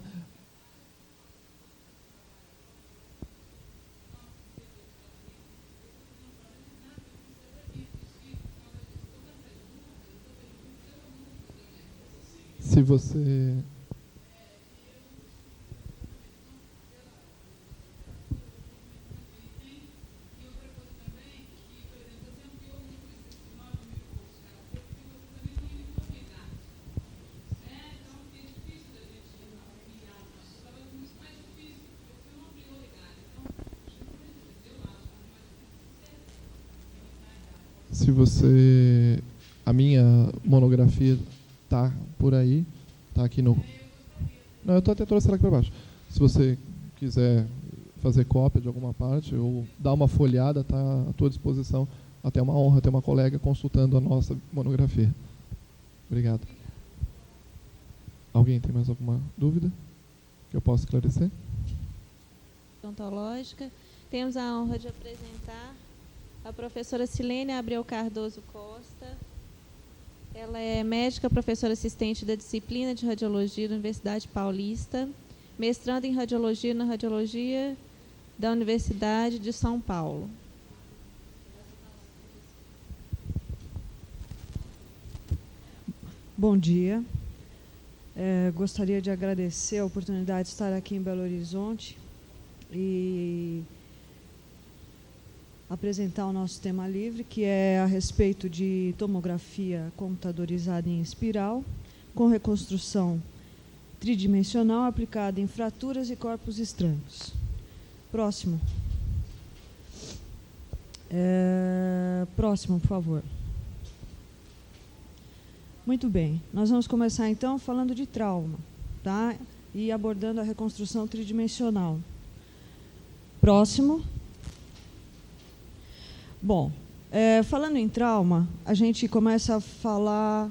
Se você... Se você... A minha monografia está por aí, está aqui no... Não, eu estou até trouxe ela aqui para baixo. Se você quiser fazer cópia de alguma parte ou dar uma folhada, está à tua disposição. Até uma honra ter uma colega consultando a nossa monografia. Obrigado. Alguém tem mais alguma dúvida que eu possa esclarecer? Odontológica. Temos a honra de apresentar a professora Silene Abreu Cardoso Costa. Ela é médica, professora assistente da disciplina de Radiologia da Universidade Paulista, mestrando em Radiologia na Radiologia da Universidade de São Paulo. Bom dia. Gostaria de agradecer a oportunidade de estar aqui em Belo Horizonte e apresentar o nosso tema livre, que é a respeito de tomografia computadorizada em espiral, com reconstrução tridimensional aplicada em fraturas e corpos estranhos. Próximo. Próximo, por favor. Muito bem. Nós vamos começar, então, falando de trauma, tá? E abordando a reconstrução tridimensional. Próximo. Bom, falando em trauma, a gente começa a falar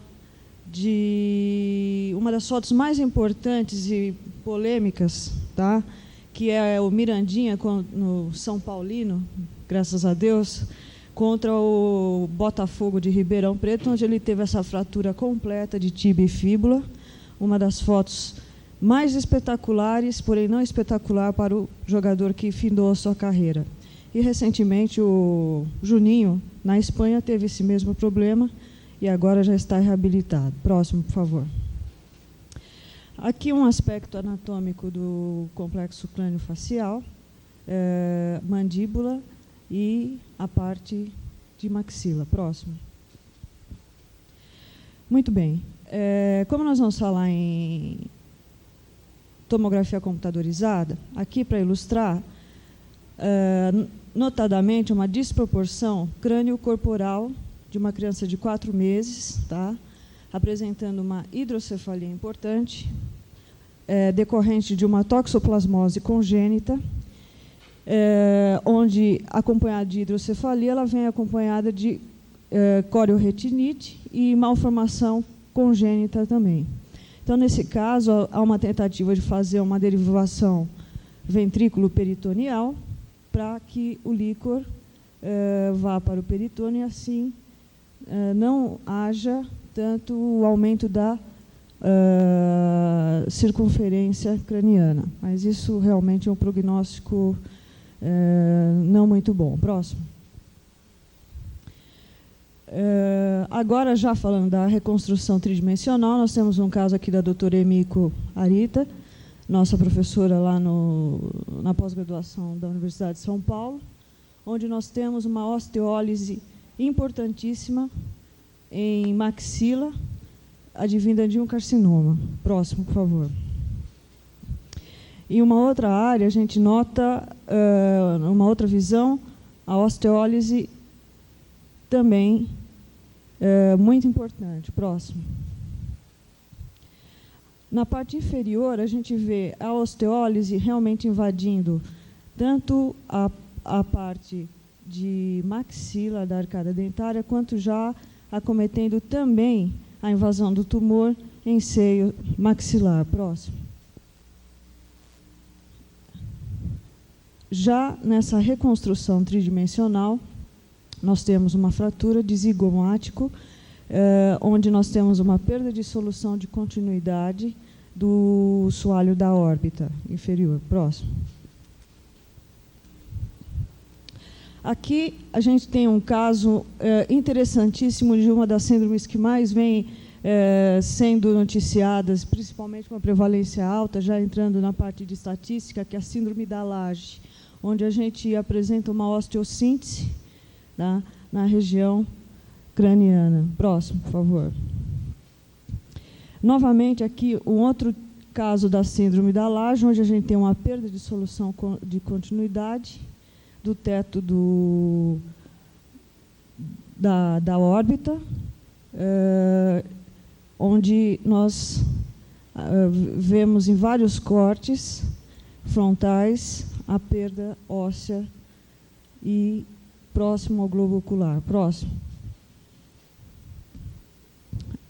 de uma das fotos mais importantes e polêmicas, tá? Que é o Mirandinha no São Paulino, graças a Deus, contra o Botafogo de Ribeirão Preto, onde ele teve essa fratura completa de tíbia e fíbula, uma das fotos mais espetaculares, porém não espetacular para o jogador que findou a sua carreira. E, recentemente, o Juninho, na Espanha, teve esse mesmo problema e agora já está reabilitado. Próximo, por favor. Aqui um aspecto anatômico do complexo crânio-facial, mandíbula e a parte de maxila. Próximo. Muito bem. Como nós vamos falar em tomografia computadorizada, aqui para ilustrar, notadamente uma desproporção crânio-corporal de uma criança de 4 meses, tá? Apresentando uma hidrocefalia importante, decorrente de uma toxoplasmose congênita, onde, acompanhada de hidrocefalia, ela vem acompanhada de corioretinite e malformação congênita também. Então, nesse caso, há uma tentativa de fazer uma derivação ventrículo-peritoneal para que o líquor vá para o peritônio e, assim, não haja tanto o aumento da circunferência craniana. Mas isso realmente é um prognóstico não muito bom. Próximo. Agora, já falando da reconstrução tridimensional, nós temos um caso aqui da doutora Emiko Arita, nossa professora lá na pós-graduação da Universidade de São Paulo, onde nós temos uma osteólise importantíssima em maxila, advinda de um carcinoma. Próximo, por favor. Em uma outra área, a gente nota, numa outra visão, a osteólise também muito importante. Próximo. Na parte inferior, a gente vê a osteólise realmente invadindo tanto a parte de maxila da arcada dentária, quanto já acometendo também a invasão do tumor em seio maxilar. Próximo. Já nessa reconstrução tridimensional, nós temos uma fratura de zigomático, onde nós temos uma perda de solução de continuidade do soalho da órbita inferior. Próximo. Aqui a gente tem um caso interessantíssimo de uma das síndromes que mais vem sendo noticiadas, principalmente com a prevalência alta, já entrando na parte de estatística, que é a síndrome da laje, onde a gente apresenta uma osteossíntese, tá, na região craniana. Próximo, por favor. Novamente, aqui, um outro caso da síndrome da laje, onde a gente tem uma perda de solução da órbita, onde nós vemos em vários cortes frontais a perda óssea e próximo ao globo ocular. Próximo.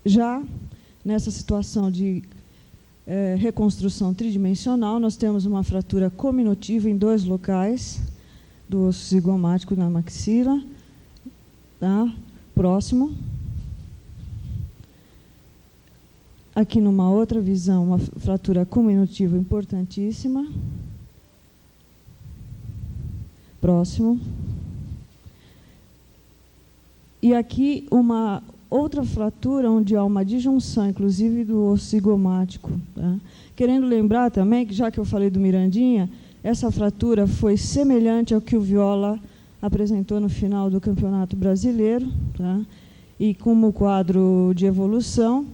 Já nessa situação de reconstrução tridimensional, nós temos uma fratura cominutiva em 2 locais do osso zigomático na maxila. Tá? Próximo. Aqui numa outra visão, uma fratura cominutiva importantíssima. Próximo. E aqui uma outra fratura onde há uma disjunção, inclusive, do osso zigomático. Tá? Querendo lembrar também, que já que eu falei do Mirandinha, essa fratura foi semelhante ao que o Viola apresentou no final do Campeonato Brasileiro. Tá? E como quadro de evolução,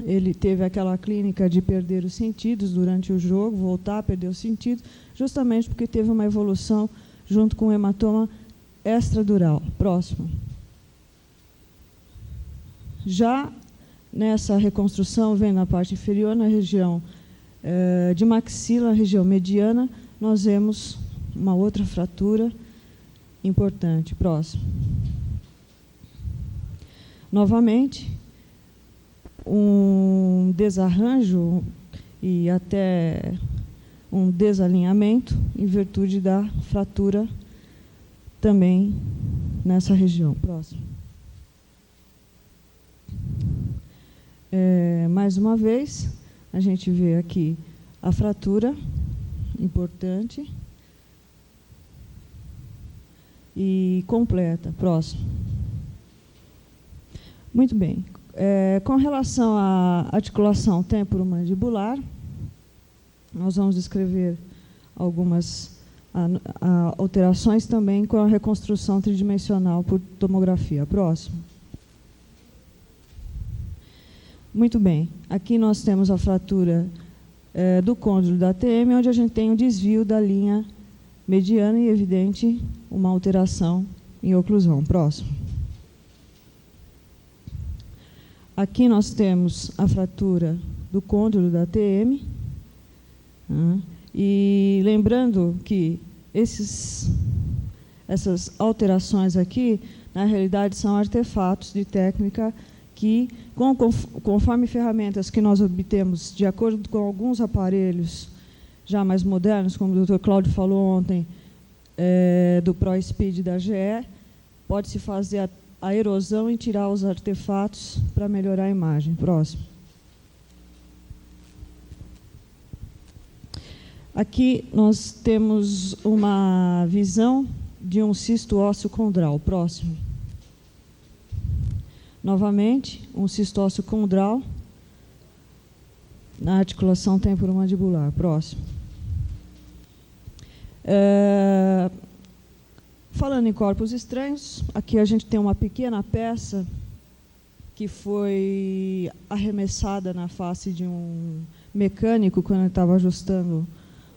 ele teve aquela clínica de perder os sentidos durante o jogo, voltar a perder os sentidos, justamente porque teve uma evolução junto com o hematoma extradural. Próximo. Já nessa reconstrução, vem na parte inferior, na região de maxila, região mediana, nós vemos uma outra fratura importante. Próximo. Novamente, um desarranjo e até um desalinhamento em virtude da fratura também nessa região. Próximo. Mais uma vez, a gente vê aqui a fratura importante e completa. Próximo. Muito bem. Com relação à articulação temporomandibular, nós vamos descrever algumas alterações também com a reconstrução tridimensional por tomografia. Próximo. Muito bem. Aqui nós temos a fratura do côndilo da ATM, onde a gente tem um desvio da linha mediana e, evidente, uma alteração em oclusão. Próximo. Aqui nós temos a fratura do côndilo da ATM. E lembrando que essas alterações aqui, na realidade, são artefatos de técnica que, conforme ferramentas que nós obtemos, de acordo com alguns aparelhos já mais modernos, como o Dr. Cláudio falou ontem, do ProSpeed da GE, pode-se fazer a erosão e tirar os artefatos para melhorar a imagem. Próximo. Aqui nós temos uma visão de um cisto ósseo condral. Próximo. Novamente, um cisto ósseo condral na articulação temporomandibular. Próximo. Falando em corpos estranhos, aqui a gente tem uma pequena peça que foi arremessada na face de um mecânico quando ele estava ajustando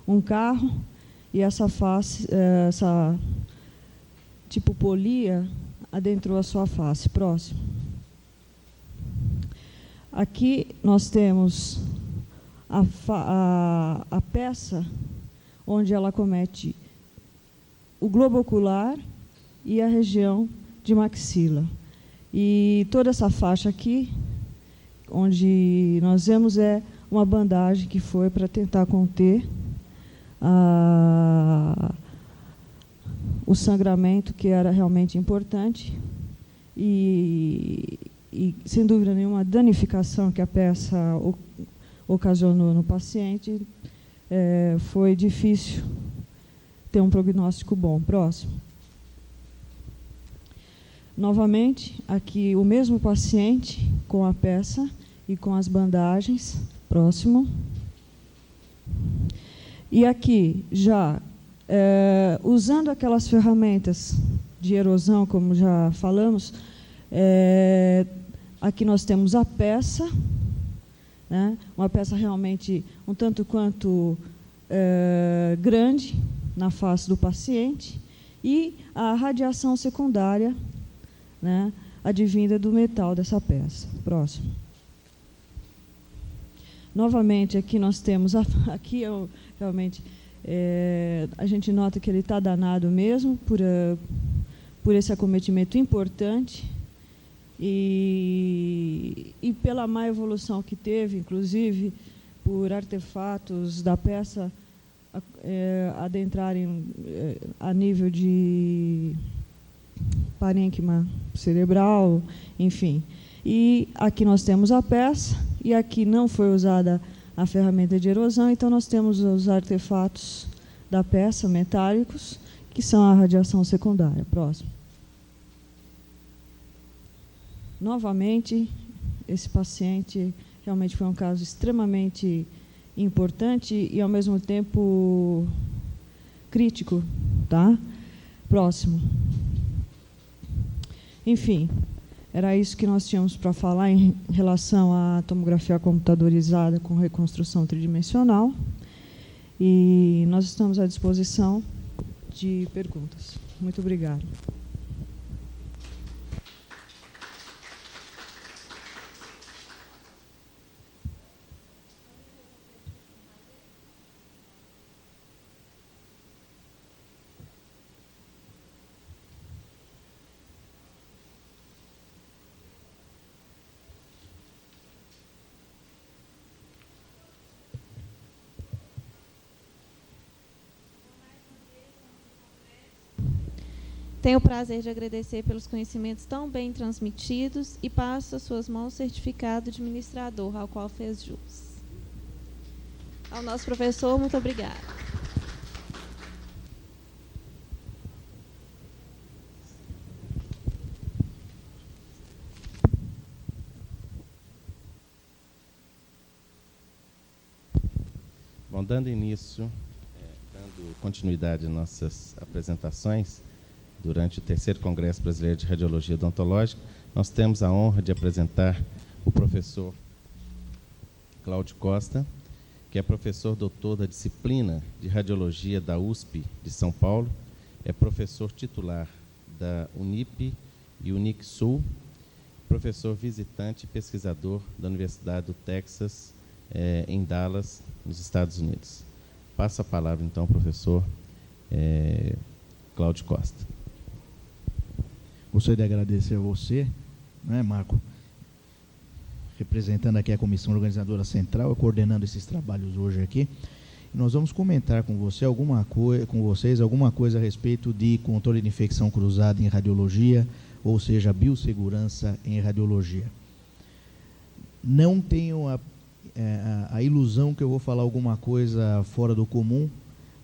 um carro, e essa face, essa tipo polia, adentrou a sua face. Próximo. Aqui nós temos a peça onde ela comete o globo ocular e a região de maxila. E toda essa faixa aqui, onde nós vemos, é uma bandagem que foi para tentar conter o sangramento, que era realmente importante, e sem dúvida nenhuma, a danificação que a peça ocasionou no paciente, foi difícil ter um prognóstico bom. Próximo. Novamente, aqui o mesmo paciente com a peça e com as bandagens. Próximo. E aqui, já usando aquelas ferramentas de erosão, como já falamos, aqui nós temos a peça, né, uma peça realmente um tanto quanto grande na face do paciente, e a radiação secundária né, advinda do metal dessa peça. Próximo. Novamente, aqui nós temos, aqui realmente, a gente nota que ele está danado mesmo por esse acometimento importante e pela má evolução que teve, inclusive, por artefatos da peça adentrarem a nível de parênquima cerebral, enfim. E aqui nós temos a peça, e aqui não foi usada a ferramenta de erosão, então nós temos os artefatos da peça, metálicos, que são a radiação secundária. Próximo. Novamente, esse paciente realmente foi um caso extremamente importante e, ao mesmo tempo, crítico. Tá? Próximo. Enfim, era isso que nós tínhamos para falar em relação à tomografia computadorizada com reconstrução tridimensional. E nós estamos à disposição de perguntas. Muito obrigada. Tenho o prazer de agradecer pelos conhecimentos tão bem transmitidos e passo às suas mãos o certificado de ministrador, ao qual fez jus. Ao nosso professor, muito obrigada. Bom, dando início, dando continuidade às nossas apresentações, durante o 3º Congresso Brasileiro de Radiologia Odontológica, nós temos a honra de apresentar o professor Cláudio Costa, que é professor doutor da disciplina de Radiologia da USP de São Paulo, é professor titular da Unip e Unixul, professor visitante e pesquisador da Universidade do Texas, em Dallas, nos Estados Unidos. Passo a palavra, então, ao professor Cláudio Costa. Gostaria de agradecer a você, né, Marco, representando aqui a comissão organizadora central, coordenando esses trabalhos hoje aqui. E nós vamos comentar com vocês alguma coisa a respeito de controle de infecção cruzada em radiologia, ou seja, biossegurança em radiologia. Não tenho a ilusão que eu vou falar alguma coisa fora do comum,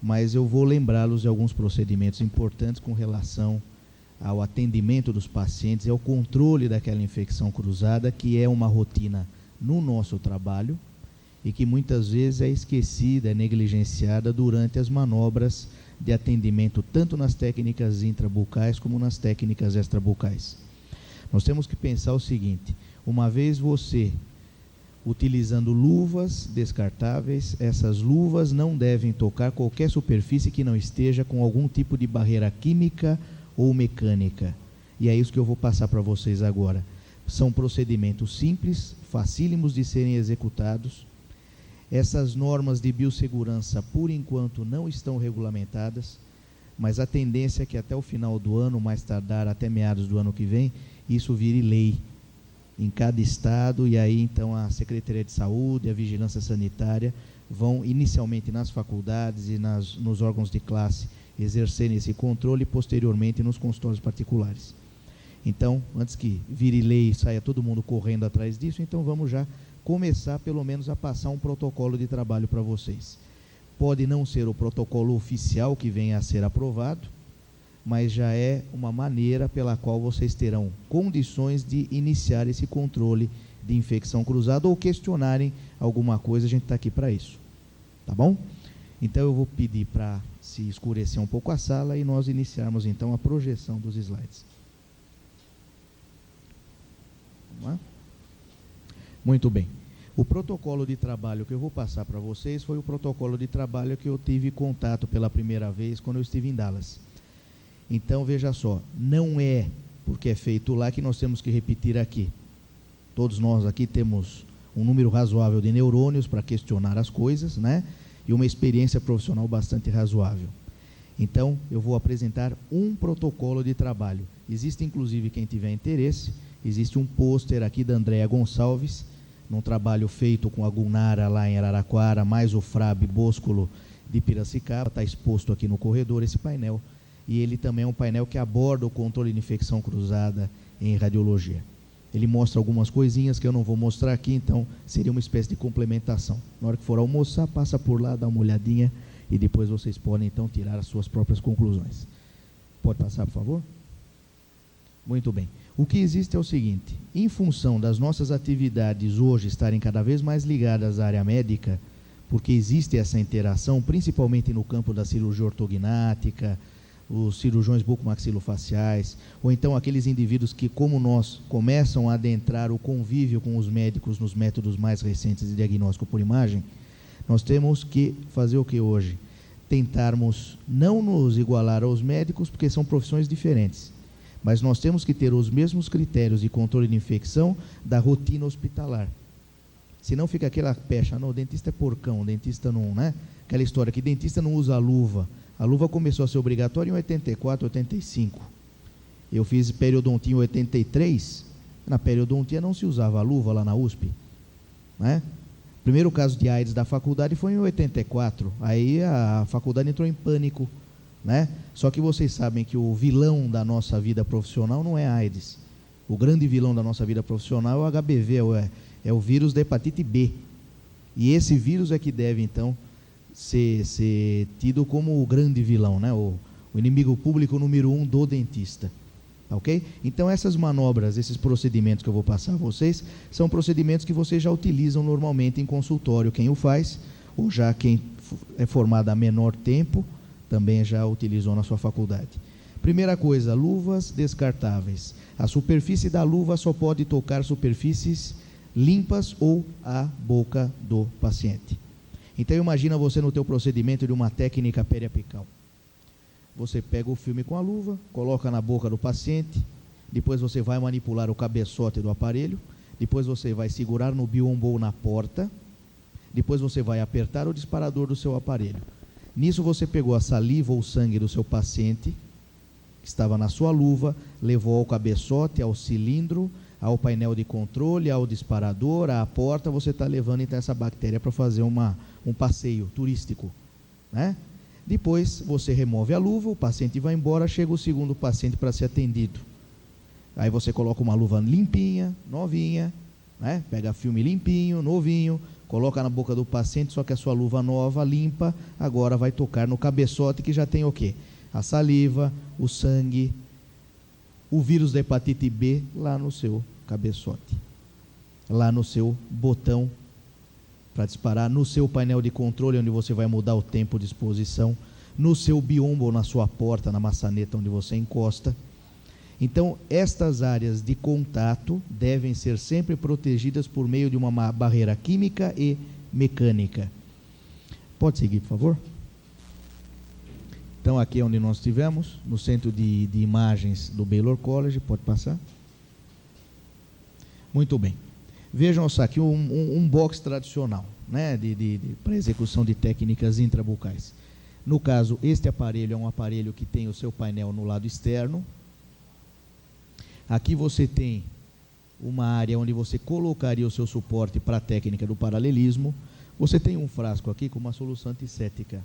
mas eu vou lembrá-los de alguns procedimentos importantes com relação ao atendimento dos pacientes e ao controle daquela infecção cruzada, que é uma rotina no nosso trabalho e que muitas vezes é esquecida, é negligenciada durante as manobras de atendimento, tanto nas técnicas intrabucais como nas técnicas extrabucais. Nós temos que pensar o seguinte: uma vez você utilizando luvas descartáveis, essas luvas não devem tocar qualquer superfície que não esteja com algum tipo de barreira química ou mecânica. E é isso que eu vou passar para vocês agora. São procedimentos simples, facílimos de serem executados. Essas normas de biossegurança, por enquanto, não estão regulamentadas, mas a tendência é que até o final do ano, mais tardar até meados do ano que vem, isso vire lei em cada estado, e aí então a Secretaria de Saúde e a Vigilância Sanitária vão inicialmente nas faculdades e nos órgãos de classe exercerem esse controle e posteriormente nos consultórios particulares. Então, antes que vire lei e saia todo mundo correndo atrás disso, então vamos já começar pelo menos a passar um protocolo de trabalho para vocês. Pode não ser o protocolo oficial que venha a ser aprovado, mas já é uma maneira pela qual vocês terão condições de iniciar esse controle de infecção cruzada ou questionarem alguma coisa, a gente está aqui para isso. Tá bom? Então eu vou pedir para se escurecer um pouco a sala e nós iniciarmos então a projeção dos slides. Vamos lá? Muito bem. O protocolo de trabalho que eu vou passar para vocês foi o protocolo de trabalho que eu tive contato pela primeira vez quando eu estive em Dallas. Então, veja só, não é porque é feito lá, que nós temos que repetir aqui. Todos nós aqui temos um número razoável de neurônios para questionar as coisas, né? E uma experiência profissional bastante razoável. Então, eu vou apresentar um protocolo de trabalho. Existe, inclusive, quem tiver interesse, existe um pôster aqui da Andréa Gonçalves, num trabalho feito com a Gunara lá em Araraquara, mais o Frab Boscolo de Piracicaba, está exposto aqui no corredor esse painel. E ele também é um painel que aborda o controle de infecção cruzada em radiologia. Ele mostra algumas coisinhas que eu não vou mostrar aqui, então seria uma espécie de complementação. Na hora que for almoçar, passa por lá, dá uma olhadinha e depois vocês podem então tirar as suas próprias conclusões. Pode passar, por favor? Muito bem. O que existe é o seguinte: em função das nossas atividades hoje estarem cada vez mais ligadas à área médica, porque existe essa interação, principalmente no campo da cirurgia ortognática, os cirurgiões bucomaxilofaciais, ou então aqueles indivíduos que, como nós, começam a adentrar o convívio com os médicos nos métodos mais recentes de diagnóstico por imagem, nós temos que fazer o que hoje? Tentarmos não nos igualar aos médicos, porque são profissões diferentes, mas nós temos que ter os mesmos critérios de controle de infecção da rotina hospitalar. Senão fica aquela pecha, não, o dentista é porcão, o dentista não, né? Aquela história que dentista não usa luva. A luva começou a ser obrigatória em 84, 85. Eu fiz periodontia em 83. Na periodontia não se usava a luva lá na USP, né? O primeiro caso de AIDS da faculdade foi em 84. Aí a faculdade entrou em pânico, né? Só que vocês sabem que o vilão da nossa vida profissional não é a AIDS. O grande vilão da nossa vida profissional é o HBV, é o vírus da hepatite B. E esse vírus é que deve, então, ser tido como o grande vilão, né? O inimigo público número 1 do dentista. Ok? Então, essas manobras, esses procedimentos que eu vou passar a vocês, são procedimentos que vocês já utilizam normalmente em consultório, quem o faz, ou já quem é formado há menor tempo, também já utilizou na sua faculdade. Primeira coisa, luvas descartáveis. A superfície da luva só pode tocar superfícies limpas ou a boca do paciente. Então, imagina você no teu procedimento de uma técnica periapical. Você pega o filme com a luva, coloca na boca do paciente, depois você vai manipular o cabeçote do aparelho, depois você vai segurar no biombol na porta, depois você vai apertar o disparador do seu aparelho. Nisso você pegou a saliva ou sangue do seu paciente, que estava na sua luva, levou ao cabeçote, ao cilindro, ao painel de controle, ao disparador, à porta, você está levando então essa bactéria para fazer um passeio turístico, né? Depois você remove a luva, o paciente vai embora, chega o segundo paciente para ser atendido. Aí você coloca uma luva limpinha, novinha, né? Pega filme limpinho, novinho, coloca na boca do paciente, só que a sua luva nova, limpa, agora vai tocar no cabeçote que já tem o quê? A saliva, o sangue, o vírus da hepatite B lá no seu cabeçote, lá no seu botão para disparar, no seu painel de controle onde você vai mudar o tempo de exposição, no seu biombo, na sua porta, na maçaneta onde você encosta. Então, estas áreas de contato devem ser sempre protegidas por meio de uma barreira química e mecânica. Pode seguir, por favor? Então, aqui é onde nós estivemos, no centro de imagens do Baylor College. Pode passar? Muito bem. Vejam só aqui um box tradicional, né, para execução de técnicas intrabucais. No caso, este aparelho é um aparelho que tem o seu painel no lado externo. Aqui você tem uma área onde você colocaria o seu suporte para a técnica do paralelismo. Você tem um frasco aqui com uma solução antisséptica.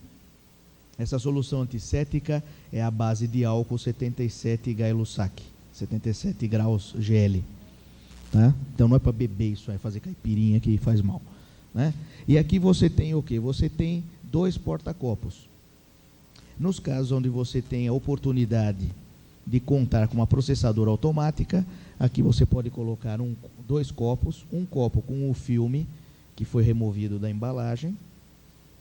Essa solução antisséptica é a base de álcool 77 Gay-Lussac, 77 graus GL. Tá? Então não é para beber isso, é fazer caipirinha que faz mal, né? E aqui você tem o quê? Você tem 2 porta-copos. Nos casos onde você tem a oportunidade de contar com uma processadora automática, aqui você pode colocar 2 copos, um copo com o filme que foi removido da embalagem,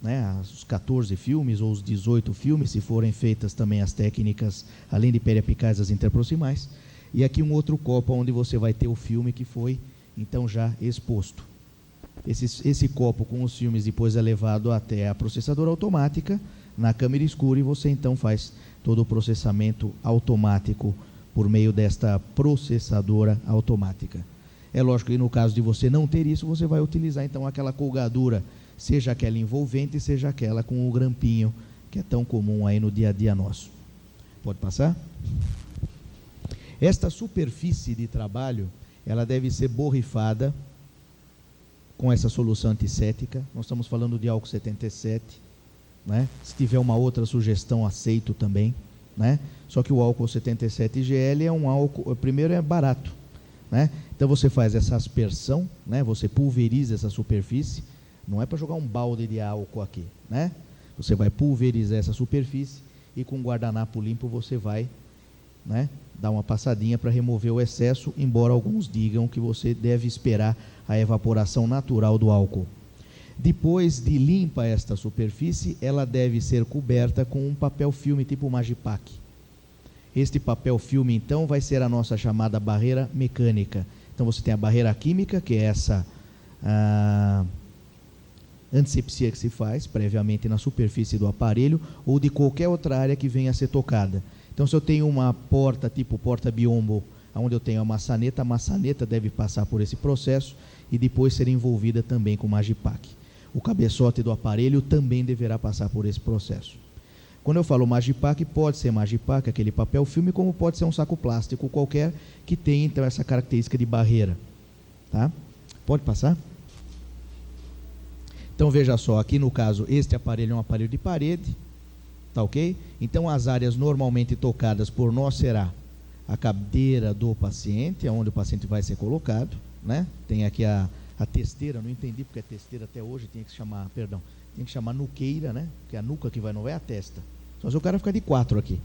né, os 14 filmes ou os 18 filmes, se forem feitas também as técnicas, além de periapicais, as interproximais, e aqui um outro copo onde você vai ter o filme que foi então já exposto. Esse copo com os filmes depois é levado até a processadora automática, na câmera escura, e você então faz todo o processamento automático por meio desta processadora automática. É lógico que no caso de você não ter isso, você vai utilizar então aquela colgadura, seja aquela envolvente, seja aquela com o grampinho, que é tão comum aí no dia a dia nosso. Pode passar? Esta superfície de trabalho, ela deve ser borrifada com essa solução antisséptica. Nós estamos falando de álcool 77, né? Se tiver uma outra sugestão, aceito também, né? Só que o álcool 77 GL é um álcool, primeiro é barato, né? Então você faz essa aspersão, né? Você pulveriza essa superfície, não é para jogar um balde de álcool aqui, né? Você vai pulverizar essa superfície e com guardanapo limpo você vai, né, dar uma passadinha para remover o excesso, embora alguns digam que você deve esperar a evaporação natural do álcool. Depois de limpa esta superfície, ela deve ser coberta com um papel filme tipo Magipac. Este papel filme, então, vai ser a nossa chamada barreira mecânica. Então, você tem a barreira química, que é essa antisepsia que se faz previamente na superfície do aparelho ou de qualquer outra área que venha a ser tocada. Então, se eu tenho uma porta tipo porta biombo, onde eu tenho a maçaneta deve passar por esse processo e depois ser envolvida também com Magipac. O cabeçote do aparelho também deverá passar por esse processo. Quando eu falo Magipac, pode ser Magipac, aquele papel filme, como pode ser um saco plástico qualquer que tenha então essa característica de barreira. Tá? Pode passar? Então veja só, aqui no caso, este aparelho é um aparelho de parede, tá ok? Então as áreas normalmente tocadas por nós será a cadeira do paciente, onde o paciente vai ser colocado, né? Tem aqui a testeira, não entendi porque a testeira até hoje tem que chamar nuqueira, né? Porque a nuca que vai, não é a testa. Só se o cara ficar de 4 aqui,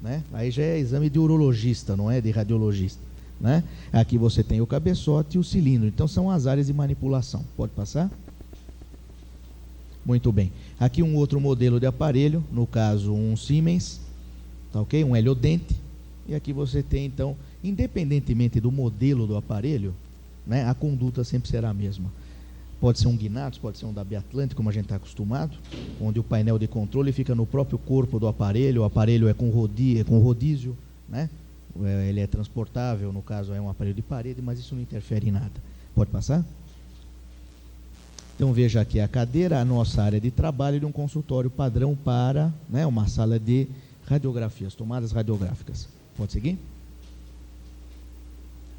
né? Aí já é exame de urologista, não é de radiologista, né? Aqui você tem o cabeçote e o cilindro, então são as áreas de manipulação. Pode passar? Muito bem. Aqui um outro modelo de aparelho, no caso um Siemens, tá ok? Um heliodente. E aqui você tem então, independentemente do modelo do aparelho, né, a conduta sempre será a mesma. Pode ser um Guinatos, pode ser um da Biatlante, como a gente está acostumado, onde o painel de controle fica no próprio corpo do aparelho, o aparelho é com rodízio, né? Ele é transportável, no caso é um aparelho de parede, mas isso não interfere em nada. Pode passar? Então veja aqui a cadeira, a nossa área de trabalho de um consultório padrão para, né, uma sala de radiografias, tomadas radiográficas. Pode seguir?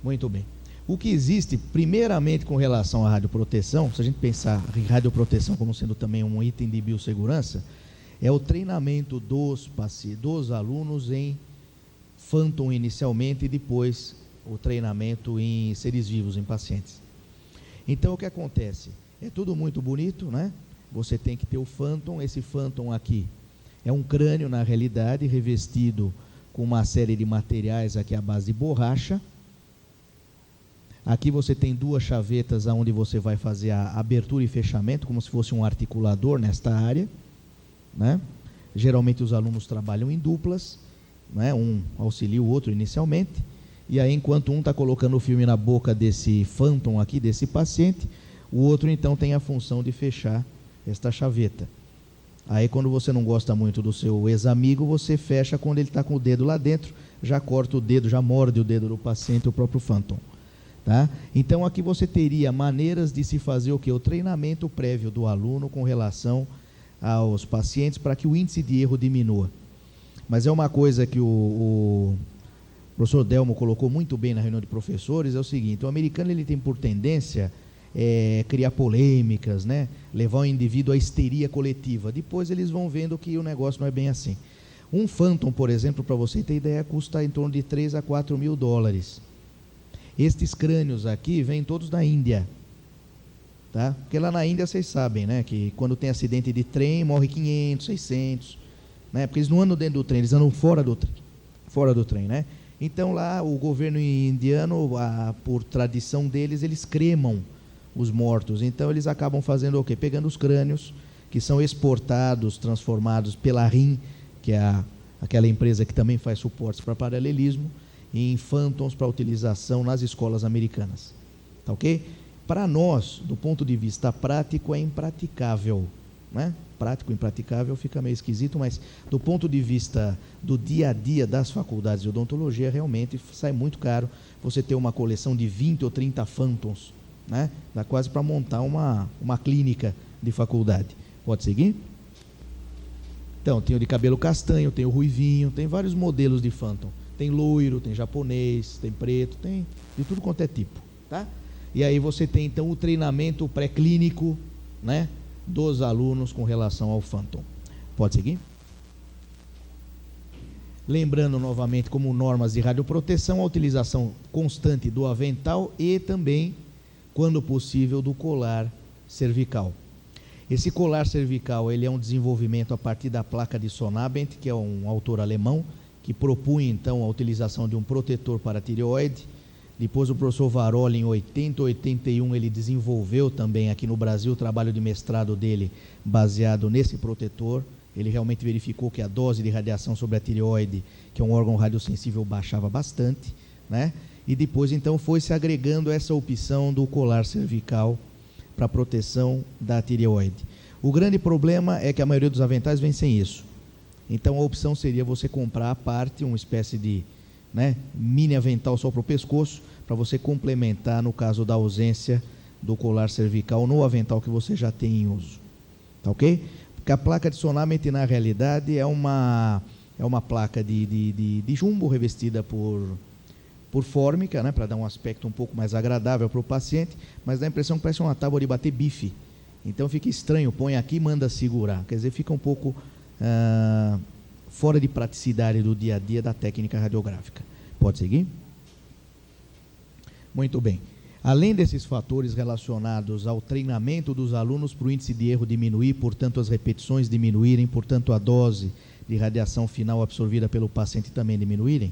Muito bem. O que existe, primeiramente, com relação à radioproteção, se a gente pensar em radioproteção como sendo também um item de biossegurança, é o treinamento dos alunos em Phantom inicialmente e depois o treinamento em seres vivos, em pacientes. Então, o que acontece? É tudo muito bonito, né? Você tem que ter o Phantom, esse Phantom aqui é um crânio, na realidade, revestido com uma série de materiais aqui à base de borracha. Aqui você tem duas chavetas onde você vai fazer a abertura e fechamento, como se fosse um articulador nesta área, né? Geralmente os alunos trabalham em duplas, né? Um auxilia o outro inicialmente, e aí enquanto um está colocando o filme na boca desse Phantom aqui, desse paciente, o outro então tem a função de fechar esta chaveta. Aí quando você não gosta muito do seu ex-amigo, você fecha quando ele está com o dedo lá dentro, já corta o dedo, já morde o dedo do paciente, o próprio Phantom. Tá? Então aqui você teria maneiras de se fazer o que? O treinamento prévio do aluno com relação aos pacientes para que o índice de erro diminua. Mas é uma coisa que o professor Delmo colocou muito bem na reunião de professores, é o seguinte: o americano ele tem por tendência criar polêmicas, né? Levar o indivíduo à histeria coletiva. Depois eles vão vendo que o negócio não é bem assim. Um Phantom, por exemplo, para você ter ideia, custa em torno de 3 a 4 mil dólares. Estes crânios aqui vêm todos da Índia, tá? Porque lá na Índia vocês sabem, né, que quando tem acidente de trem morre 500, 600, né? Porque eles não andam dentro do trem, eles andam fora do trem, né? Então lá o governo indiano, por tradição deles, eles cremam os mortos. Então eles acabam fazendo o quê? Pegando os crânios que são exportados, transformados pela RIM, que é aquela empresa que também faz suportes para paralelismo, em Phantoms para utilização nas escolas americanas. Tá ok? Para nós, do ponto de vista prático, é impraticável né? Prático, impraticável, fica meio esquisito, mas do ponto de vista do dia a dia das faculdades de odontologia, realmente sai muito caro você ter uma coleção de 20 ou 30 Phantoms, né? Dá quase para montar uma clínica de faculdade. Pode seguir? Então, tem o de cabelo castanho, tem o ruivinho, tem vários modelos de Phantom. Tem loiro, tem japonês, tem preto, tem de tudo quanto é tipo, tá? E aí você tem então o treinamento pré-clínico, né, dos alunos com relação ao Phantom. Pode seguir? Lembrando novamente, como normas de radioproteção, a utilização constante do avental e também, quando possível, do colar cervical. Esse colar cervical, ele é um desenvolvimento a partir da placa de Sonabend, que é um autor alemão, que propunha então a utilização de um protetor para a tireoide. Depois o professor Varoli, em 80, 81, ele desenvolveu também aqui no Brasil o trabalho de mestrado dele baseado nesse protetor. Ele realmente verificou que a dose de radiação sobre a tireoide, que é um órgão radiosensível, baixava bastante, né? E depois então foi se agregando essa opção do colar cervical para proteção da tireoide. O grande problema é que a maioria dos aventais vem sem isso. Então a opção seria você comprar à parte uma espécie de, né, mini avental só para o pescoço, para você complementar no caso da ausência do colar cervical no avental que você já tem em uso. Tá ok? Porque a placa de Sonabend, na realidade, é uma placa de chumbo revestida por fórmica, né, para dar um aspecto um pouco mais agradável para o paciente, mas dá a impressão que parece uma tábua de bater bife. Então fica estranho, põe aqui e manda segurar. Quer dizer, fica um pouco fora de praticidade do dia a dia da técnica radiográfica. Pode seguir? Muito bem. Além desses fatores relacionados ao treinamento dos alunos para o índice de erro diminuir, portanto as repetições diminuírem, portanto a dose de radiação final absorvida pelo paciente também diminuírem,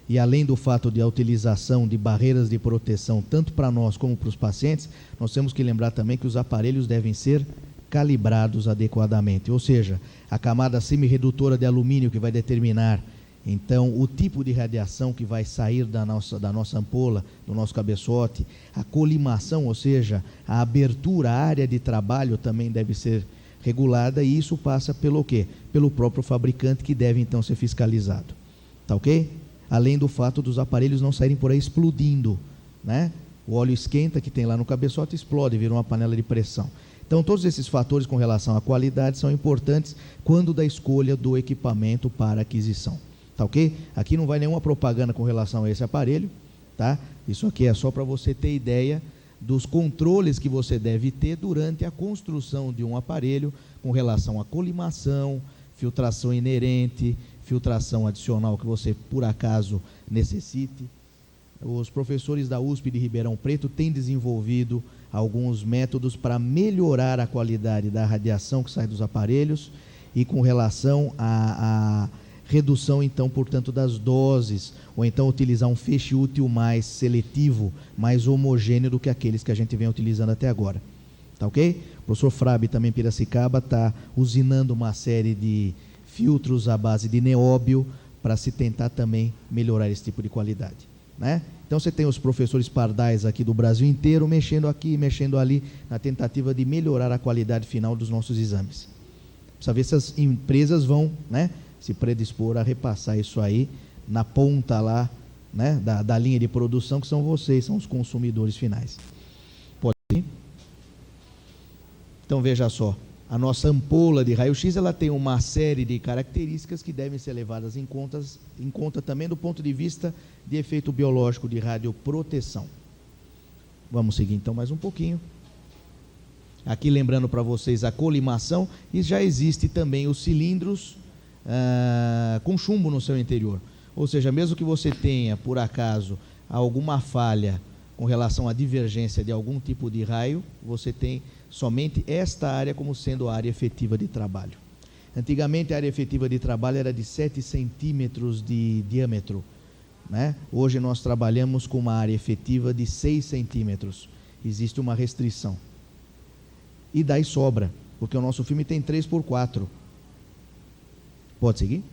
e além do fato de a utilização de barreiras de proteção, tanto para nós como para os pacientes, nós temos que lembrar também que os aparelhos devem ser calibrados adequadamente, ou seja, a camada semi-redutora de alumínio que vai determinar, então, o tipo de radiação que vai sair da nossa ampola, do nosso cabeçote, a colimação, ou seja, a abertura, a área de trabalho também deve ser regulada, e isso passa pelo quê? Pelo próprio fabricante, que deve então ser fiscalizado. Tá ok? Além do fato dos aparelhos não saírem por aí explodindo, né? O óleo esquenta que tem lá no cabeçote explode, vira uma panela de pressão. Então, todos esses fatores com relação à qualidade são importantes quando da escolha do equipamento para aquisição. Tá ok? Aqui não vai nenhuma propaganda com relação a esse aparelho, tá? Isso aqui é só para você ter ideia dos controles que você deve ter durante a construção de um aparelho com relação à colimação, filtração inerente, filtração adicional que você, por acaso, necessite. Os professores da USP de Ribeirão Preto têm desenvolvido alguns métodos para melhorar a qualidade da radiação que sai dos aparelhos e com relação a redução, então, portanto, das doses, ou então utilizar um feixe útil mais seletivo, mais homogêneo do que aqueles que a gente vem utilizando até agora. Tá ok? O professor Frabe, também Piracicaba, está usinando uma série de filtros à base de neóbio para se tentar também melhorar esse tipo de qualidade, né? Então você tem os professores pardais aqui do Brasil inteiro mexendo aqui, mexendo ali, na tentativa de melhorar a qualidade final dos nossos exames. Precisa ver se as empresas vão, né, se predispor a repassar isso aí na ponta lá, né, da linha de produção, que são vocês, são os consumidores finais. Pode ir? Então veja só, a nossa ampola de raio-x, ela tem uma série de características que devem ser levadas em conta também do ponto de vista de efeito biológico de radioproteção. Vamos seguir então mais um pouquinho. Aqui lembrando para vocês a colimação, e já existe também os cilindros com chumbo no seu interior. Ou seja, mesmo que você tenha, por acaso, alguma falha com relação à divergência de algum tipo de raio, você tem somente esta área como sendo a área efetiva de trabalho. Antigamente a área efetiva de trabalho era de 7 centímetros de diâmetro, né? Hoje nós trabalhamos com uma área efetiva de 6 centímetros. Existe uma restrição. E daí sobra, porque o nosso filme tem 3x4. Pode seguir?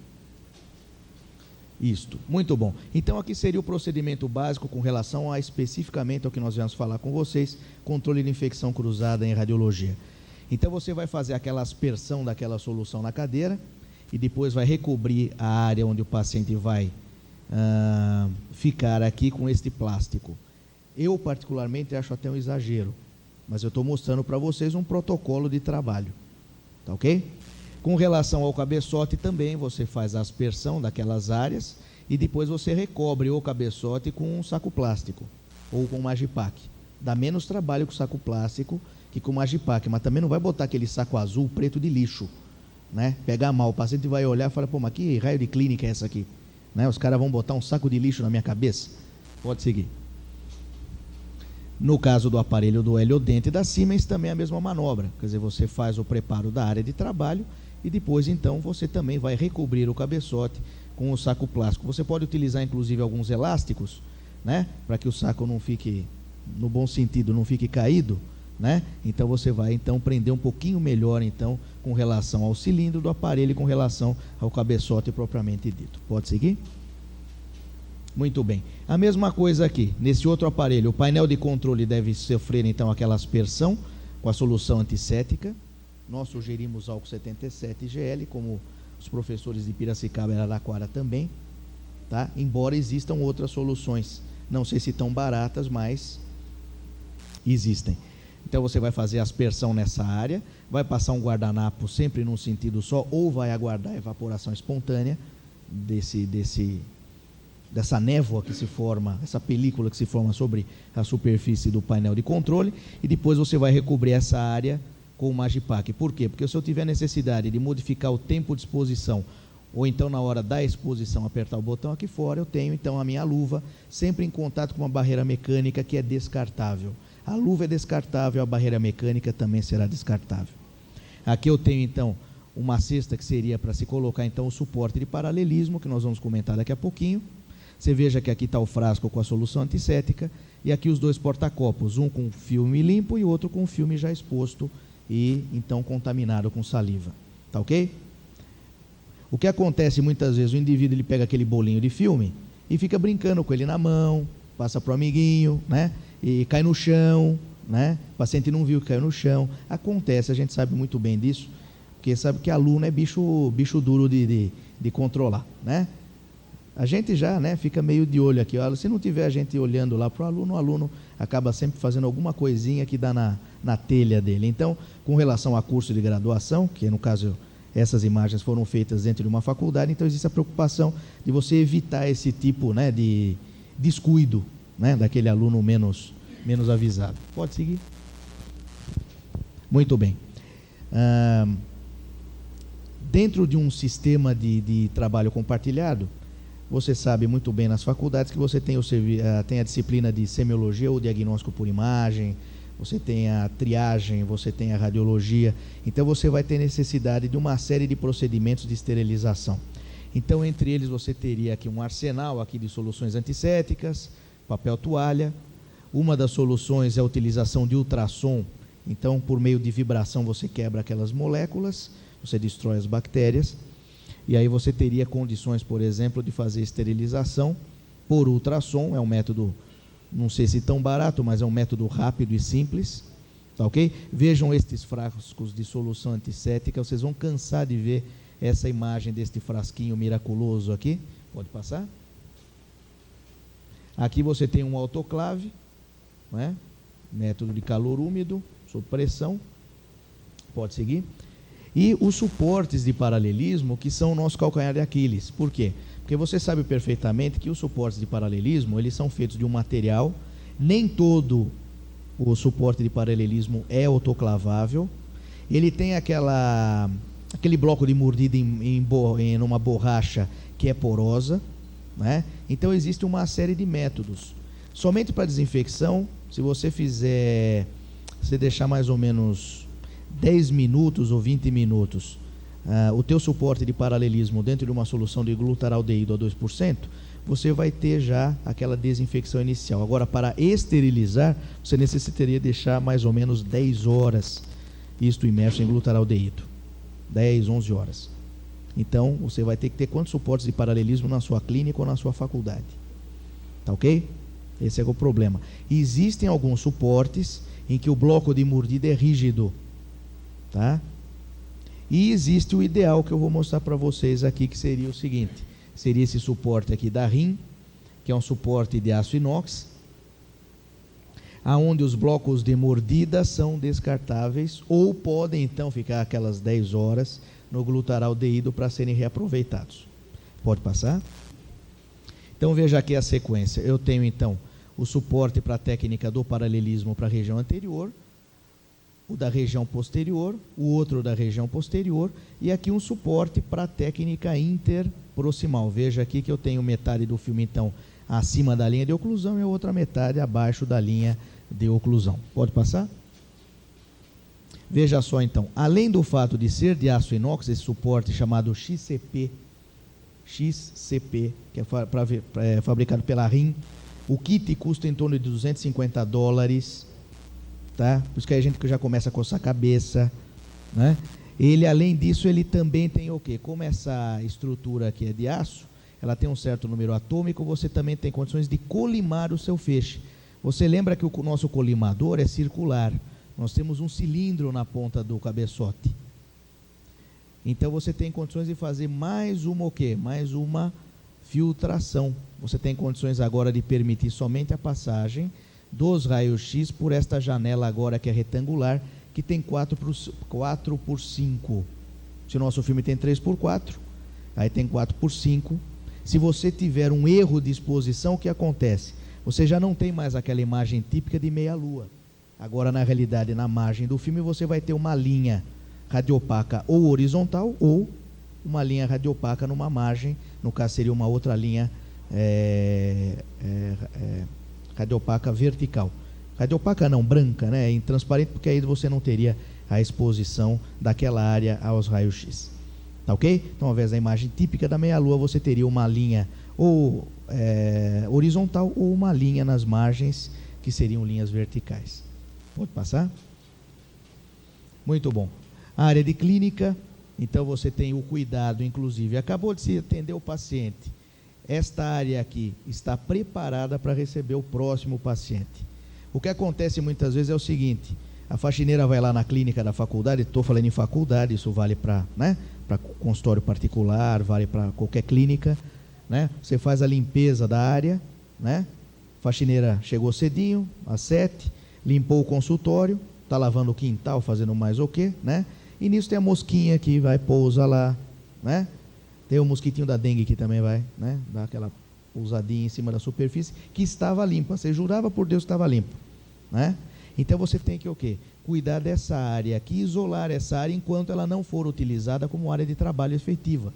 Isto, muito bom. Então aqui seria o procedimento básico com relação a especificamente ao que nós viemos falar com vocês, controle de infecção cruzada em radiologia. Então você vai fazer aquela aspersão daquela solução na cadeira e depois vai recobrir a área onde o paciente vai ficar aqui com este plástico. Eu particularmente acho até um exagero, mas eu estou mostrando para vocês um protocolo de trabalho, tá ok? Com relação ao cabeçote também, você faz a aspersão daquelas áreas e depois você recobre o cabeçote com um saco plástico ou com um Magipac. Dá menos trabalho com o saco plástico que com o Magipac, mas também não vai botar aquele saco azul, preto de lixo, né? Pegar mal, o paciente vai olhar e fala, pô, mas que raio de clínica é essa aqui? Né? Os caras vão botar um saco de lixo na minha cabeça? Pode seguir. No caso do aparelho do heliodente da Siemens, também é a mesma manobra. Quer dizer, você faz o preparo da área de trabalho e depois, então, você também vai recobrir o cabeçote com o saco plástico. Você pode utilizar, inclusive, alguns elásticos, né? Para que o saco não fique, no bom sentido, não fique caído, né? Então, você vai, então, prender um pouquinho melhor, então, com relação ao cilindro do aparelho e com relação ao cabeçote propriamente dito. Pode seguir? Muito bem. A mesma coisa aqui, nesse outro aparelho, o painel de controle deve sofrer então aquela aspersão com a solução antisséptica. Nós sugerimos álcool 77 GL, como os professores de Piracicaba e Araraquara também, tá? Embora existam outras soluções, não sei se tão baratas, mas existem. Então você vai fazer a aspersão nessa área, vai passar um guardanapo sempre num sentido só, ou vai aguardar a evaporação espontânea dessa névoa que se forma, essa película que se forma sobre a superfície do painel de controle, e depois você vai recobrir essa área com o Magipac. Por quê? Porque se eu tiver necessidade de modificar o tempo de exposição, ou então na hora da exposição apertar o botão aqui fora, eu tenho então a minha luva sempre em contato com uma barreira mecânica que é descartável. A luva é descartável, a barreira mecânica também será descartável. Aqui eu tenho então uma cesta que seria para se colocar então o suporte de paralelismo, que nós vamos comentar daqui a pouquinho. Você veja que aqui está o frasco com a solução antisséptica e aqui os dois porta-copos, um com filme limpo e outro com filme já exposto e então contaminado com saliva. Tá ok? O que acontece muitas vezes, o indivíduo ele pega aquele bolinho de filme e fica brincando com ele na mão, passa para o amiguinho, né? E cai no chão, né? O paciente não viu que caiu no chão. Acontece, a gente sabe muito bem disso, porque sabe que aluno é bicho duro de controlar, né? A gente já, né, fica meio de olho aqui. Se não tiver a gente olhando lá para o aluno acaba sempre fazendo alguma coisinha que dá na telha dele. Então, com relação a curso de graduação, que no caso essas imagens foram feitas dentro de uma faculdade, então existe a preocupação de você evitar esse tipo, né, de descuido, né, daquele aluno menos avisado. Pode seguir? Muito bem. Dentro de um sistema de trabalho compartilhado, você sabe muito bem nas faculdades que você tem a disciplina de semiologia ou diagnóstico por imagem, você tem a triagem, você tem a radiologia, então você vai ter necessidade de uma série de procedimentos de esterilização. Então, entre eles, você teria aqui um arsenal aqui de soluções antissépticas, papel toalha. Uma das soluções é a utilização de ultrassom, então, por meio de vibração, você quebra aquelas moléculas, você destrói as bactérias. E aí você teria condições, por exemplo, de fazer esterilização por ultrassom. É um método, não sei se tão barato, mas é um método rápido e simples, tá ok? Vejam estes frascos de solução antisséptica, vocês vão cansar de ver essa imagem deste frasquinho miraculoso aqui. Pode passar? Aqui você tem um autoclave, né? Método de calor úmido, sob pressão. Pode seguir? E os suportes de paralelismo, que são o nosso calcanhar de Aquiles. Por quê? Porque você sabe perfeitamente que os suportes de paralelismo, eles são feitos de um material, nem todo o suporte de paralelismo é autoclavável, ele tem aquele bloco de mordida em uma borracha que é porosa, né? Então existe uma série de métodos. Somente para desinfecção, se você deixar mais ou menos 10 minutos ou 20 minutos o teu suporte de paralelismo dentro de uma solução de glutaraldeído a 2%, você vai ter já aquela desinfecção inicial. Agora, para esterilizar, você necessitaria deixar mais ou menos 10 horas isto imerso em glutaraldeído. 10, 11 horas. Então, você vai ter que ter quantos suportes de paralelismo na sua clínica ou na sua faculdade. Tá ok? Esse é o problema. Existem alguns suportes em que o bloco de mordida é rígido. tá? E existe o ideal que eu vou mostrar para vocês aqui, que seria o seguinte: seria esse suporte aqui da RIM, que é um suporte de aço inox, aonde os blocos de mordida são descartáveis ou podem então ficar aquelas 10 horas no glutaraldeído para serem reaproveitados. Pode passar? Então veja aqui a sequência. Eu tenho então o suporte para a técnica do paralelismo para a região anterior, o da região posterior, o outro da região posterior, e aqui um suporte para a técnica interproximal. Veja aqui que eu tenho metade do filme então acima da linha de oclusão e a outra metade abaixo da linha de oclusão. Pode passar? Veja só então, além do fato de ser de aço inox, esse suporte chamado XCP, que é fabricado pela RIM, o kit custa em torno de $250, tá? Por isso que a gente já começa a coçar a cabeça, né? Ele, além disso, ele também tem o quê? Como essa estrutura aqui é de aço, ela tem um certo número atômico, você também tem condições de colimar o seu feixe. Você lembra que o nosso colimador é circular. Nós temos um cilindro na ponta do cabeçote. Então você tem condições de fazer mais uma o quê? Mais uma filtração. Você tem condições agora de permitir somente a passagem dos raios-x por esta janela agora que é retangular, que tem 4x5. Se o nosso filme tem 3x4, aí tem 4x5. Se você tiver um erro de exposição, o que acontece? Você já não tem mais aquela imagem típica de meia-lua. Agora, na realidade, na margem do filme, você vai ter uma linha radiopaca ou horizontal ou uma linha radiopaca numa margem. No caso, seria uma outra linha radiopaca vertical. Radiopaca não, branca, né? Intransparente, porque aí você não teria a exposição daquela área aos raios-x. Tá ok? Então, ao invés da imagem típica da meia-lua, você teria uma linha ou horizontal ou uma linha nas margens, que seriam linhas verticais. Pode passar? Muito bom. A área de clínica, então você tem o cuidado, inclusive, acabou de se atender o paciente. Esta área aqui está preparada para receber o próximo paciente. O que acontece muitas vezes é o seguinte: a faxineira vai lá na clínica da faculdade, estou falando em faculdade, isso vale para, né, para consultório particular, vale para qualquer clínica, né? Você faz a limpeza da área, né? Faxineira chegou cedinho, às 7, limpou o consultório, está lavando o quintal, fazendo mais o quê, né? E nisso tem a mosquinha que vai, pousa lá, né? Tem o mosquitinho da dengue que também vai, né, dar aquela pousadinha em cima da superfície, que estava limpa. Você jurava por Deus que estava limpo, né? Então você tem que o quê? Cuidar dessa área aqui, isolar essa área enquanto ela não for utilizada como área de trabalho efetiva.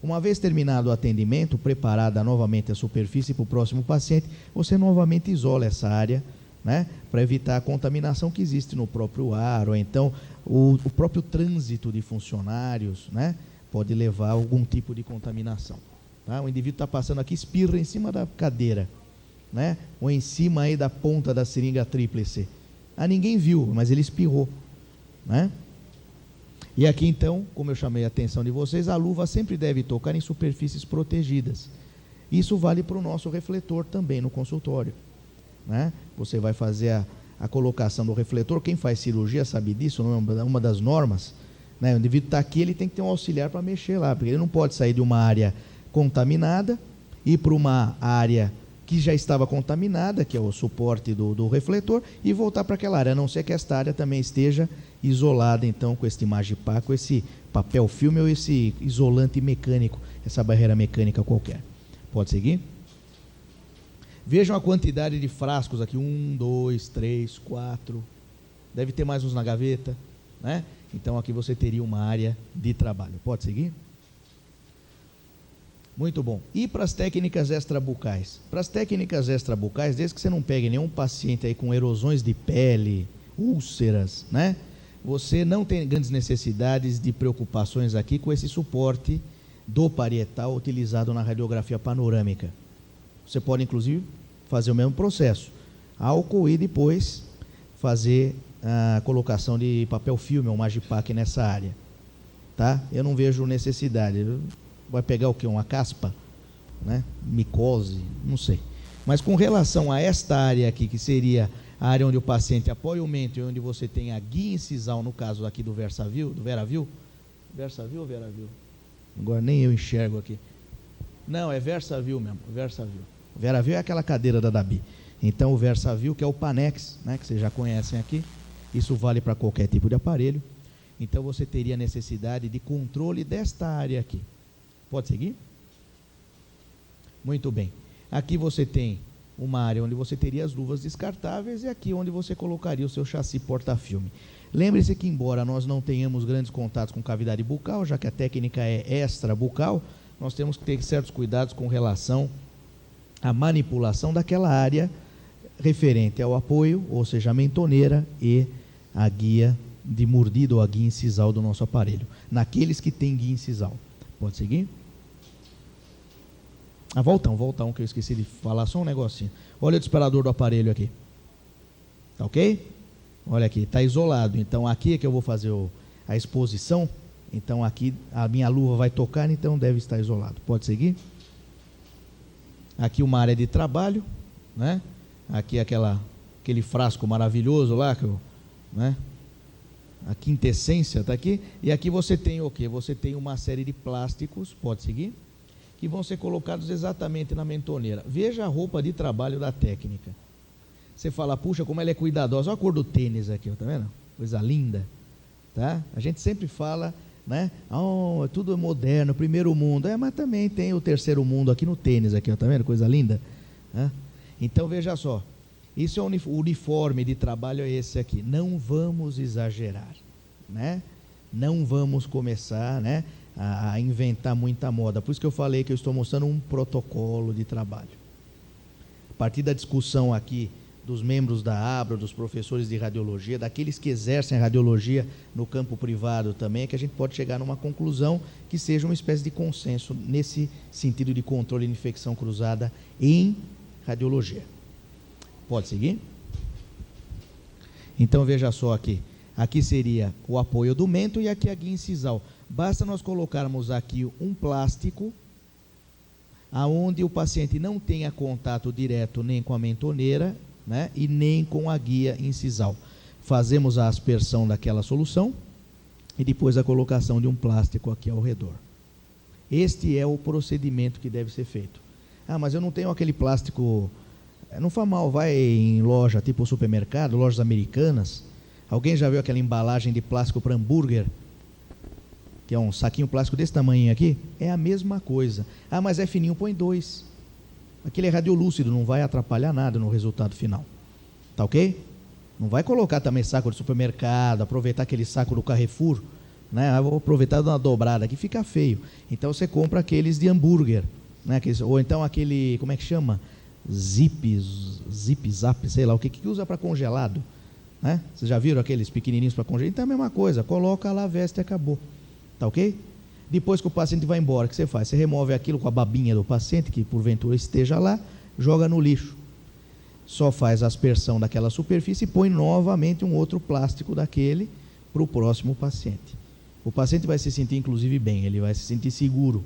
Uma vez terminado o atendimento, preparada novamente a superfície para o próximo paciente, você novamente isola essa área, né, para evitar a contaminação que existe no próprio ar, ou então o próprio trânsito de funcionários, né, pode levar a algum tipo de contaminação. Tá? O indivíduo está passando aqui, espirra em cima da cadeira, né, ou em cima aí da ponta da seringa tríplice. Ninguém viu, mas ele espirrou, né? E aqui então, como eu chamei a atenção de vocês, a luva sempre deve tocar em superfícies protegidas. Isso vale para o nosso refletor também no consultório, né? Você vai fazer a colocação do refletor, quem faz cirurgia sabe disso, não é uma das normas, né? O indivíduo está aqui, ele tem que ter um auxiliar para mexer lá, porque ele não pode sair de uma área contaminada, ir para uma área que já estava contaminada, que é o suporte do refletor, e voltar para aquela área, a não ser que esta área também esteja isolada, então, com este Magipar, com esse papel filme ou esse isolante mecânico, essa barreira mecânica qualquer. Pode seguir? Vejam a quantidade de frascos aqui, 1, 2, 3, 4, deve ter mais uns na gaveta, né? Então, aqui você teria uma área de trabalho. Pode seguir? Muito bom. E para as técnicas extrabucais? Para as técnicas extrabucais, desde que você não pegue nenhum paciente aí com erosões de pele, úlceras, né? Você não tem grandes necessidades de preocupações aqui com esse suporte do parietal utilizado na radiografia panorâmica. Você pode, inclusive, fazer o mesmo processo. Álcool e depois fazer a colocação de papel filme ou Magipac nessa área. Tá? Eu não vejo necessidade. Vai pegar o quê? Uma caspa? Né? Micose? Não sei. Mas com relação a esta área aqui, que seria A área onde o paciente apoia o mento e onde você tem a guia incisal, no caso aqui do VersaView, do VeraView. VersaView ou VeraView? Agora nem eu enxergo aqui. Não, é VersaView mesmo, VersaView. VeraView é aquela cadeira da Dabi. Então o VersaView, que é o Panex, né, que vocês já conhecem aqui, isso vale para qualquer tipo de aparelho. Então você teria necessidade de controle desta área aqui. Pode seguir? Muito bem. Aqui você tem uma área onde você teria as luvas descartáveis e aqui onde você colocaria o seu chassi porta-filme. Lembre-se que, embora nós não tenhamos grandes contatos com cavidade bucal, já que a técnica é extra-bucal, nós temos que ter certos cuidados com relação à manipulação daquela área referente ao apoio, ou seja, a mentoneira e a guia de mordida ou a guia incisal do nosso aparelho. Naqueles que têm guia incisal. Pode seguir? Volta um, que eu esqueci de falar, só um negocinho. Olha o disparador do aparelho aqui. Tá ok? Olha aqui, está isolado. Então aqui é que eu vou fazer a exposição. Então aqui a minha luva vai tocar, então deve estar isolado. Pode seguir? Aqui uma área de trabalho, né? Aqui aquele frasco maravilhoso lá, né? A quintessência está aqui. E aqui você tem o quê? Você tem uma série de plásticos, pode seguir, que vão ser colocados exatamente na mentoneira. Veja a roupa de trabalho da técnica. Você fala, puxa, como ela é cuidadosa. Olha a cor do tênis aqui, tá vendo? Coisa linda. Tá? A gente sempre fala, né? Oh, tudo é moderno, primeiro mundo. Mas também tem o terceiro mundo aqui no tênis, aqui, tá vendo? Coisa linda. Então veja só. Isso é o uniforme de trabalho, é esse aqui. Não vamos exagerar, né? Não vamos começar, né, a inventar muita moda. Por isso que eu falei que eu estou mostrando um protocolo de trabalho. A partir da discussão aqui dos membros da ABRA, dos professores de radiologia, daqueles que exercem a radiologia no campo privado também, é que a gente pode chegar numa conclusão que seja uma espécie de consenso nesse sentido de controle de infecção cruzada em radiologia. Pode seguir? Então veja só aqui. Aqui seria o apoio do mento e aqui a guia incisal. Basta nós colocarmos aqui um plástico aonde o paciente não tenha contato direto nem com a mentoneira, né, e nem com a guia incisal. Fazemos a aspersão daquela solução e depois a colocação de um plástico aqui ao redor. Este é o procedimento que deve ser feito. Mas eu não tenho aquele plástico. Não faz mal, vai em loja tipo supermercado, lojas americanas. Alguém já viu aquela embalagem de plástico para hambúrguer? Que é um saquinho plástico desse tamanho aqui? É a mesma coisa. Mas é fininho, põe 2. Aquele é radiolúcido, não vai atrapalhar nada no resultado final. Tá ok? Não vai colocar também saco de supermercado, aproveitar aquele saco do Carrefour, né? Vou aproveitar de uma dobrada aqui, fica feio. Então você compra aqueles de hambúrguer, né? Ou então aquele, como é que chama? Zip Zap, sei lá, o que usa para congelado, né? Vocês já viram aqueles pequenininhos para congelar? Então é a mesma coisa, coloca lá, veste e acabou. Tá ok? Depois que o paciente vai embora, o que você faz? Você remove aquilo com a babinha do paciente, que porventura esteja lá, joga no lixo. Só faz a aspersão daquela superfície e põe novamente um outro plástico daquele para o próximo paciente. O paciente vai se sentir inclusive bem, ele vai se sentir seguro.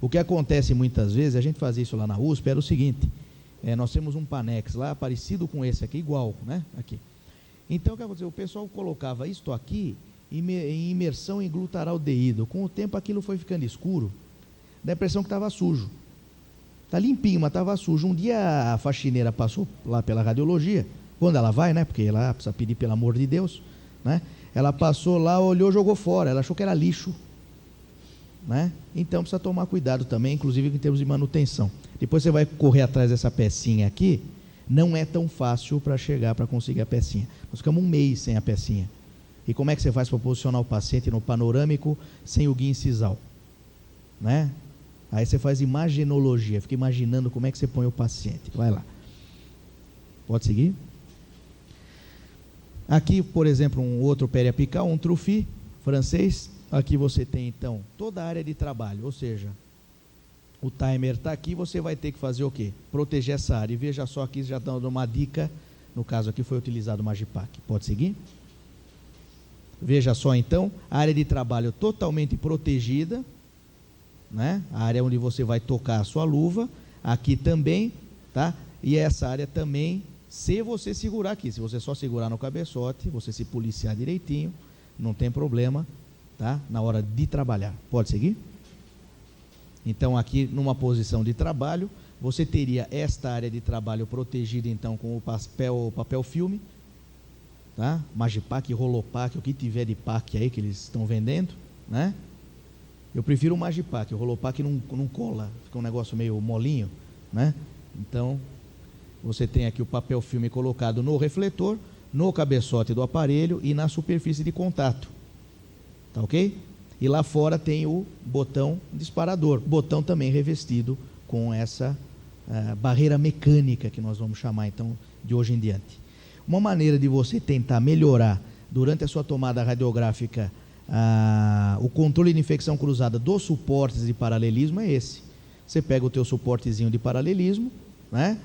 O que acontece muitas vezes, a gente fazia isso lá na USP, era o seguinte: nós temos um Panex lá, parecido com esse aqui, igual, né? Aqui. Então, o que aconteceu? O pessoal colocava isto aqui em imersão em glutaraldeído. Com o tempo aquilo foi ficando escuro, dá a impressão que estava sujo. Está limpinho, mas estava sujo. Um dia a faxineira passou lá pela radiologia, quando ela vai, né? Porque lá precisa pedir pelo amor de Deus, né? Ela passou lá, olhou, jogou fora, ela achou que era lixo, né? Então precisa tomar cuidado também, inclusive em termos de manutenção. Depois você vai correr atrás dessa pecinha aqui, não é tão fácil para chegar, para conseguir a pecinha. Nós ficamos um mês sem a pecinha. E como é que você faz para posicionar o paciente no panorâmico sem o guia incisal? Né? Aí você faz imagenologia, fica imaginando como é que você põe o paciente. Vai lá. Pode seguir? Aqui, por exemplo, um outro periapical, um trufi francês. Aqui você tem, então, toda a área de trabalho, ou seja, o timer está aqui, você vai ter que fazer o quê? Proteger essa área. E veja só aqui, já dando uma dica, no caso aqui foi utilizado o Magipac. Pode seguir? Veja só então, a área de trabalho totalmente protegida, né? A área onde você vai tocar a sua luva, aqui também, tá? E essa área também Se você segurar aqui, se você só segurar no cabeçote, você se policiar direitinho, não tem problema, tá? Na hora de trabalhar. Pode seguir? Então aqui numa posição de trabalho, você teria esta área de trabalho protegida então com o papel filme, tá? Magipack, Rolopack, o que tiver de pack aí que eles estão vendendo, né? Eu prefiro o Magipack, o Rolopack não cola, fica um negócio meio molinho, né? Então você tem aqui o papel filme colocado no refletor, no cabeçote do aparelho e na superfície de contato, tá ok? E lá fora tem o botão disparador, botão também revestido com essa barreira mecânica que nós vamos chamar então de hoje em diante. Uma maneira de você tentar melhorar durante a sua tomada radiográfica o controle de infecção cruzada dos suportes de paralelismo é esse. Você pega o teu suportezinho de paralelismo, né?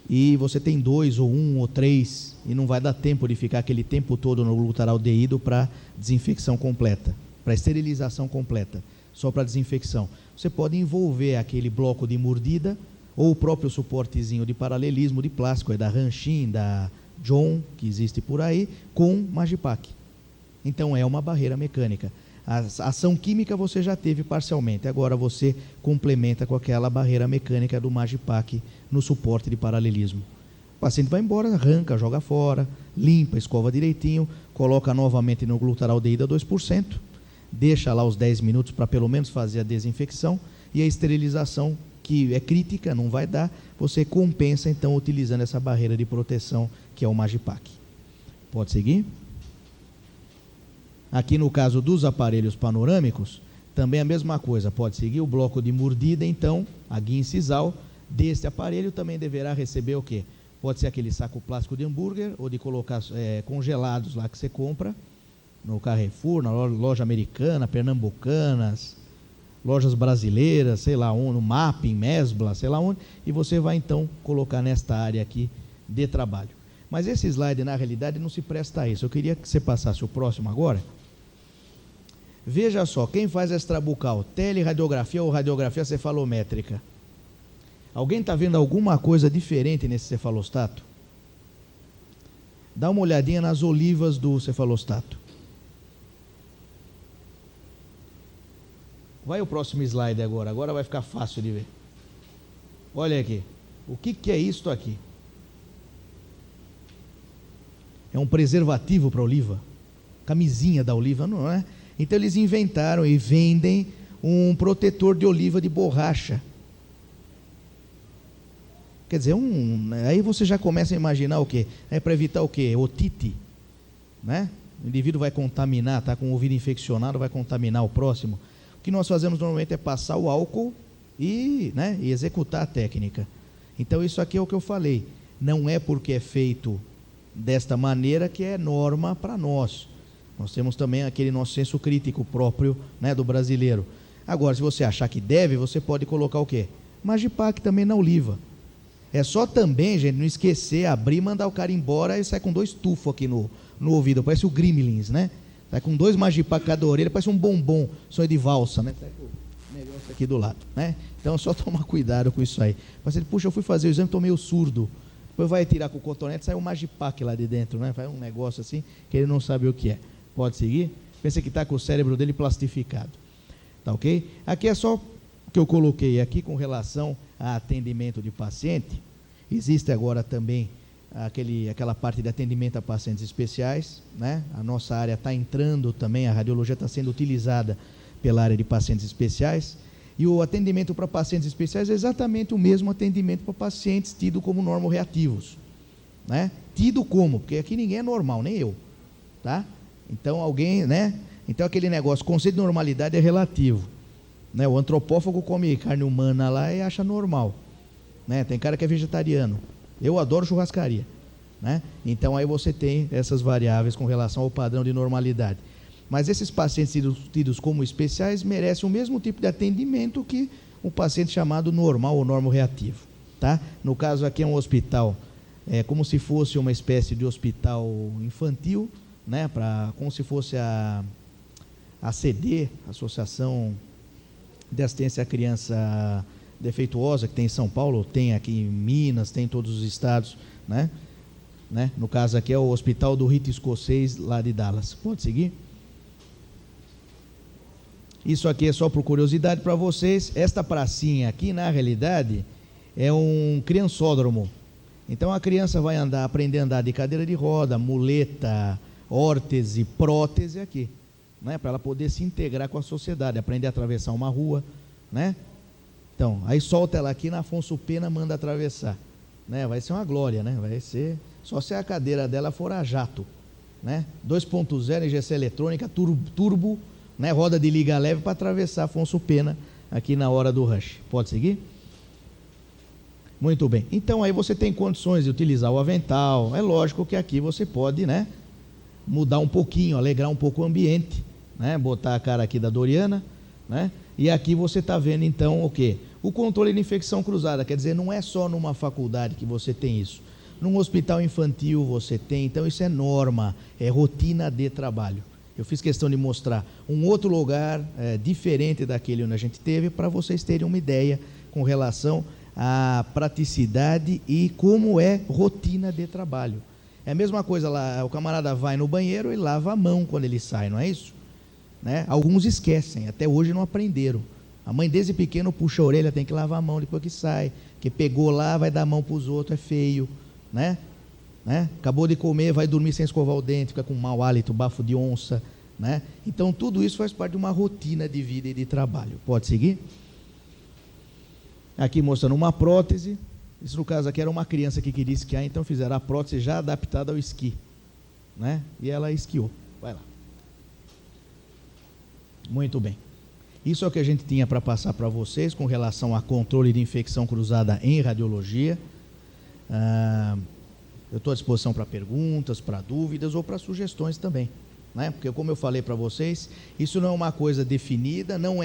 E você tem 2 ou 1 ou 3 e não vai dar tempo de ficar aquele tempo todo no glutaraldeído para desinfecção completa, para esterilização completa, só para desinfecção. Você pode envolver aquele bloco de mordida ou o próprio suportezinho de paralelismo de plástico, da Ranchin, da John, que existe por aí, com Magipack. Então é uma barreira mecânica. A ação química você já teve parcialmente, agora você complementa com aquela barreira mecânica do Magipack no suporte de paralelismo. O paciente vai embora, arranca, joga fora, limpa, escova direitinho, coloca novamente no glutaraldeído a 2%, deixa lá os 10 minutos para pelo menos fazer a desinfecção e a esterilização, que é crítica, não vai dar, você compensa então utilizando essa barreira de proteção que é o Magipack. Pode seguir? Aqui no caso dos aparelhos panorâmicos, também a mesma coisa, pode seguir o bloco de mordida, então, a guia incisal deste aparelho também deverá receber o quê? Pode ser aquele saco plástico de hambúrguer ou de colocar congelados lá que você compra no Carrefour, na loja americana, pernambucanas, lojas brasileiras, sei lá onde, no Mapping, Mesbla, sei lá onde, e você vai então colocar nesta área aqui de trabalho. Mas esse slide na realidade não se presta a isso. Eu queria que você passasse o próximo agora. Veja só, quem faz extrabucal, teleradiografia ou radiografia cefalométrica? Alguém está vendo alguma coisa diferente nesse cefalostato? Dá uma olhadinha nas olivas do cefalostato. Vai o próximo slide agora vai ficar fácil de ver. Olha aqui, o que é isto aqui? É um preservativo para a oliva, camisinha da oliva, não é? Então eles inventaram e vendem um protetor de oliva de borracha. Quer dizer, aí você já começa a imaginar o quê? É para evitar o quê? Otite, né? O indivíduo vai contaminar, está com o ouvido infeccionado, vai contaminar o próximo. O que nós fazemos normalmente é passar o álcool e executar a técnica. Então isso aqui é o que eu falei. Não é porque é feito desta maneira que é norma para nós. Nós temos também aquele nosso senso crítico próprio, né, do brasileiro. Agora, se você achar que deve, você pode colocar o quê? Magipack também na oliva. É só também, gente, não esquecer, abrir e mandar o cara embora e sai com 2 tufos aqui no ouvido. Parece o Gremlins, né? Sai com 2 Magipack cada orelha, parece um bombom, sonho de valsa, né? Sai com o negócio aqui do lado, né? Então, só tomar cuidado com isso aí. Mas ele, puxa, eu fui fazer o exame, estou meio surdo. Depois vai tirar com o cotonete, sai um Magipack lá de dentro, né? Faz um negócio assim que ele não sabe o que é. Pode seguir? Pensa que está com o cérebro dele plastificado. Tá ok? Aqui é só o que eu coloquei aqui com relação a atendimento de paciente. Existe agora também aquela parte de atendimento a pacientes especiais, né? A nossa área está entrando também, a radiologia está sendo utilizada pela área de pacientes especiais. E o atendimento para pacientes especiais é exatamente o mesmo atendimento para pacientes tido como normoreativos, né? Tido como, porque aqui ninguém é normal, nem eu, tá? Então alguém, né? Então aquele negócio, conceito de normalidade é relativo, né? O antropófago come carne humana lá e acha normal, né? Tem cara que é vegetariano. Eu adoro churrascaria, né? Então aí você tem essas variáveis com relação ao padrão de normalidade. Mas esses pacientes tidos como especiais merecem o mesmo tipo de atendimento que um paciente chamado normal ou normoreativo, tá? No caso aqui é um hospital, como se fosse uma espécie de hospital infantil, né? Como se fosse a ACD, Associação de Assistência à Criança Defeituosa, que tem em São Paulo, tem aqui em Minas, tem em todos os estados, né? né? No caso aqui é o Hospital do Rito Escocês, lá de Dallas. Pode seguir? Isso aqui é só por curiosidade para vocês. Esta pracinha aqui, na realidade, é um criançódromo. Então a criança vai aprender a andar de cadeira de roda, muleta, órtese, prótese aqui, né? Para ela poder se integrar com a sociedade, aprender a atravessar uma rua, né? Então, aí solta ela aqui na Afonso Pena, manda atravessar, né? Vai ser uma glória, né? Vai ser, só se a cadeira dela for a jato, né? 2.0, injeção eletrônica, turbo, né? Roda de liga leve para atravessar Afonso Pena aqui na hora do rush. Pode seguir? Muito bem. Então aí você tem condições de utilizar o avental. É lógico que aqui você pode, né, mudar um pouquinho, alegrar um pouco o ambiente, né? Botar a cara aqui da Doriana, né? E aqui você está vendo então o quê? O controle de infecção cruzada. Quer dizer, não é só numa faculdade que você tem isso. Num hospital infantil você tem. Então isso é norma, é rotina de trabalho. Eu fiz questão de mostrar um outro lugar diferente daquele onde a gente teve, para vocês terem uma ideia com relação à praticidade e como é rotina de trabalho. É a mesma coisa lá, o camarada vai no banheiro e lava a mão quando ele sai, não é isso? Né? Alguns esquecem, até hoje não aprenderam. A mãe desde pequeno puxa a orelha, tem que lavar a mão depois que sai, que pegou lá, vai dar a mão para os outros, é feio, né? Acabou de comer, vai dormir sem escovar o dente, fica com mau hálito, bafo de onça, né? Então tudo isso faz parte de uma rotina de vida e de trabalho. Pode seguir? Aqui mostrando uma prótese. Isso no caso aqui era uma criança que queria esquiar, então fizeram a prótese já adaptada ao esqui, né? E ela esquiou. Vai lá. Muito bem. Isso é o que a gente tinha para passar para vocês com relação a controle de infecção cruzada em radiologia. Eu estou à disposição para perguntas, para dúvidas ou para sugestões também, né? Porque como eu falei para vocês, isso não é uma coisa definida, não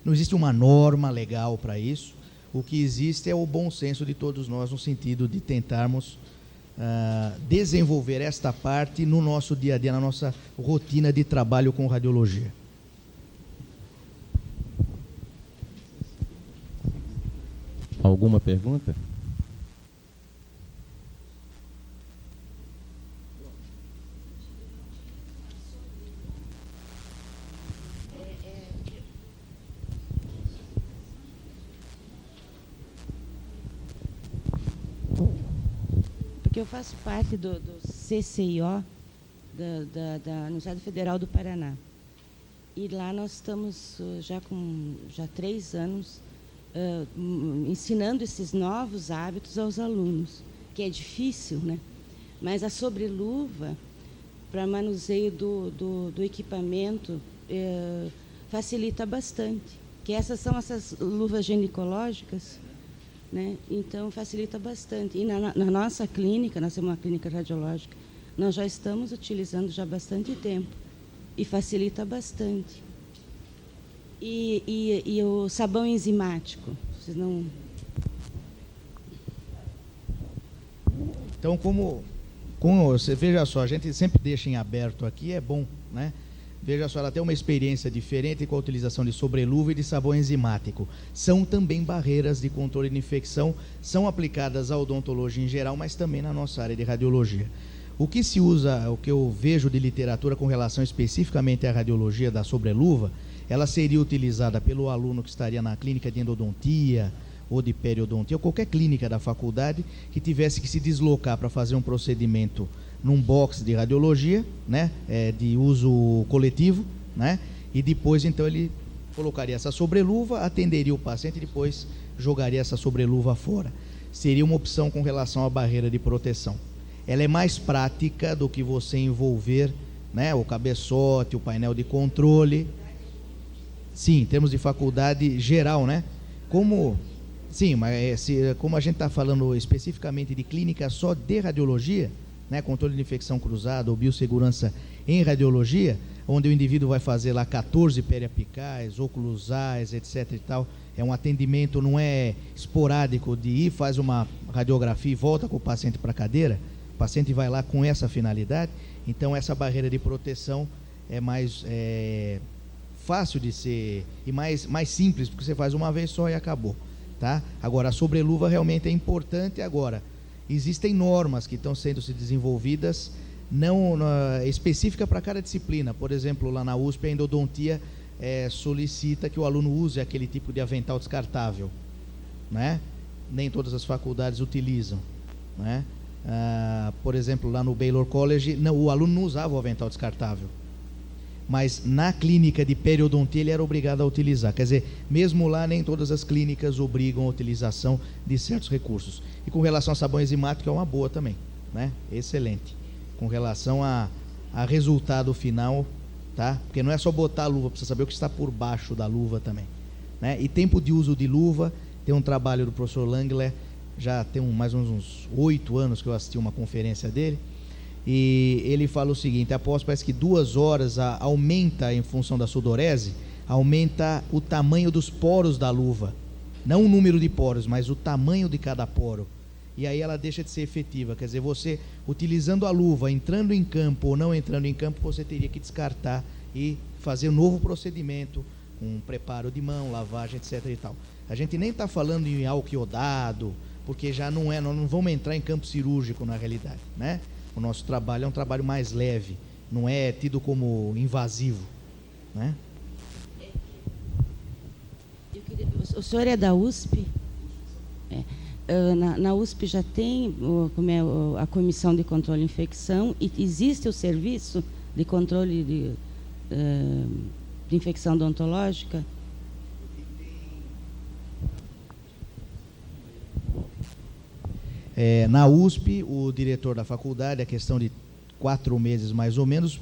existe uma norma legal para isso. O que existe é o bom senso de todos nós no sentido de tentarmos desenvolver esta parte no nosso dia a dia, na nossa rotina de trabalho com radiologia. Alguma pergunta? Porque eu faço parte do CCIO da Universidade Federal do Paraná. E lá nós estamos já 3 anos ensinando esses novos hábitos aos alunos, que é difícil, né? Mas a sobreluva para manuseio do equipamento facilita bastante, que são essas luvas ginecológicas, né? Então facilita bastante. E na nossa clínica, nós temos uma clínica radiológica, nós já estamos utilizando já há bastante tempo e facilita bastante. E o sabão enzimático, vocês não... Então, como você veja só, a gente sempre deixa em aberto aqui, é bom, né? Veja só, ela tem uma experiência diferente com a utilização de sobreluva e de sabão enzimático. São também barreiras de controle de infecção, são aplicadas à odontologia em geral, mas também na nossa área de radiologia. O que se usa, o que eu vejo de literatura com relação especificamente à radiologia da sobreluva, ela seria utilizada pelo aluno que estaria na clínica de endodontia ou de periodontia, ou qualquer clínica da faculdade que tivesse que se deslocar para fazer um procedimento num box de radiologia, né, de uso coletivo, né, e depois então ele colocaria essa sobreluva, atenderia o paciente e depois jogaria essa sobreluva fora. Seria uma opção com relação à barreira de proteção. Ela é mais prática do que você envolver, né, o cabeçote, o painel de controle. Sim, em termos de faculdade geral, né? Sim, mas como a gente está falando especificamente de clínica só de radiologia, né, controle de infecção cruzada ou biossegurança em radiologia, onde o indivíduo vai fazer lá 14 periapicais, oclusais, etc. e tal, é um atendimento, não é esporádico de ir, faz uma radiografia e volta com o paciente para a cadeira, o paciente vai lá com essa finalidade, então essa barreira de proteção é mais fácil de ser e mais simples, porque você faz uma vez só e acabou, tá? Agora, a sobreluva realmente é importante. Agora, existem normas que estão sendo se desenvolvidas específica para cada disciplina. Por exemplo, lá na USP, a endodontia solicita que o aluno use aquele tipo de avental descartável, né? Nem todas as faculdades utilizam, né? Por exemplo, lá no Baylor College, o aluno não usava o avental descartável, mas na clínica de periodontia ele era obrigado a utilizar. Quer dizer, mesmo lá, nem todas as clínicas obrigam a utilização de certos recursos. E com relação a sabão enzimático, é uma boa também, né? Excelente. Com relação a resultado final, tá? Porque não é só botar a luva, precisa saber o que está por baixo da luva também, né? E tempo de uso de luva, tem um trabalho do professor Langler, já tem mais ou menos uns 8 anos que eu assisti uma conferência dele, e ele fala o seguinte: após parece que 2 horas aumenta, em função da sudorese, aumenta o tamanho dos poros da luva, não o número de poros, mas o tamanho de cada poro, e aí ela deixa de ser efetiva. Quer dizer, você utilizando a luva, entrando em campo ou não entrando em campo, você teria que descartar e fazer um novo procedimento, um preparo de mão, lavagem, etc. e tal. A gente nem está falando em álcool iodado, porque já não nós não vamos entrar em campo cirúrgico na realidade, né? O nosso trabalho é um trabalho mais leve, não é tido como invasivo, né? O senhor é da USP? Na USP já tem a Comissão de Controle de Infecção, e existe o serviço de controle de infecção odontológica? Na USP, o diretor da faculdade, a questão de 4 meses mais ou menos,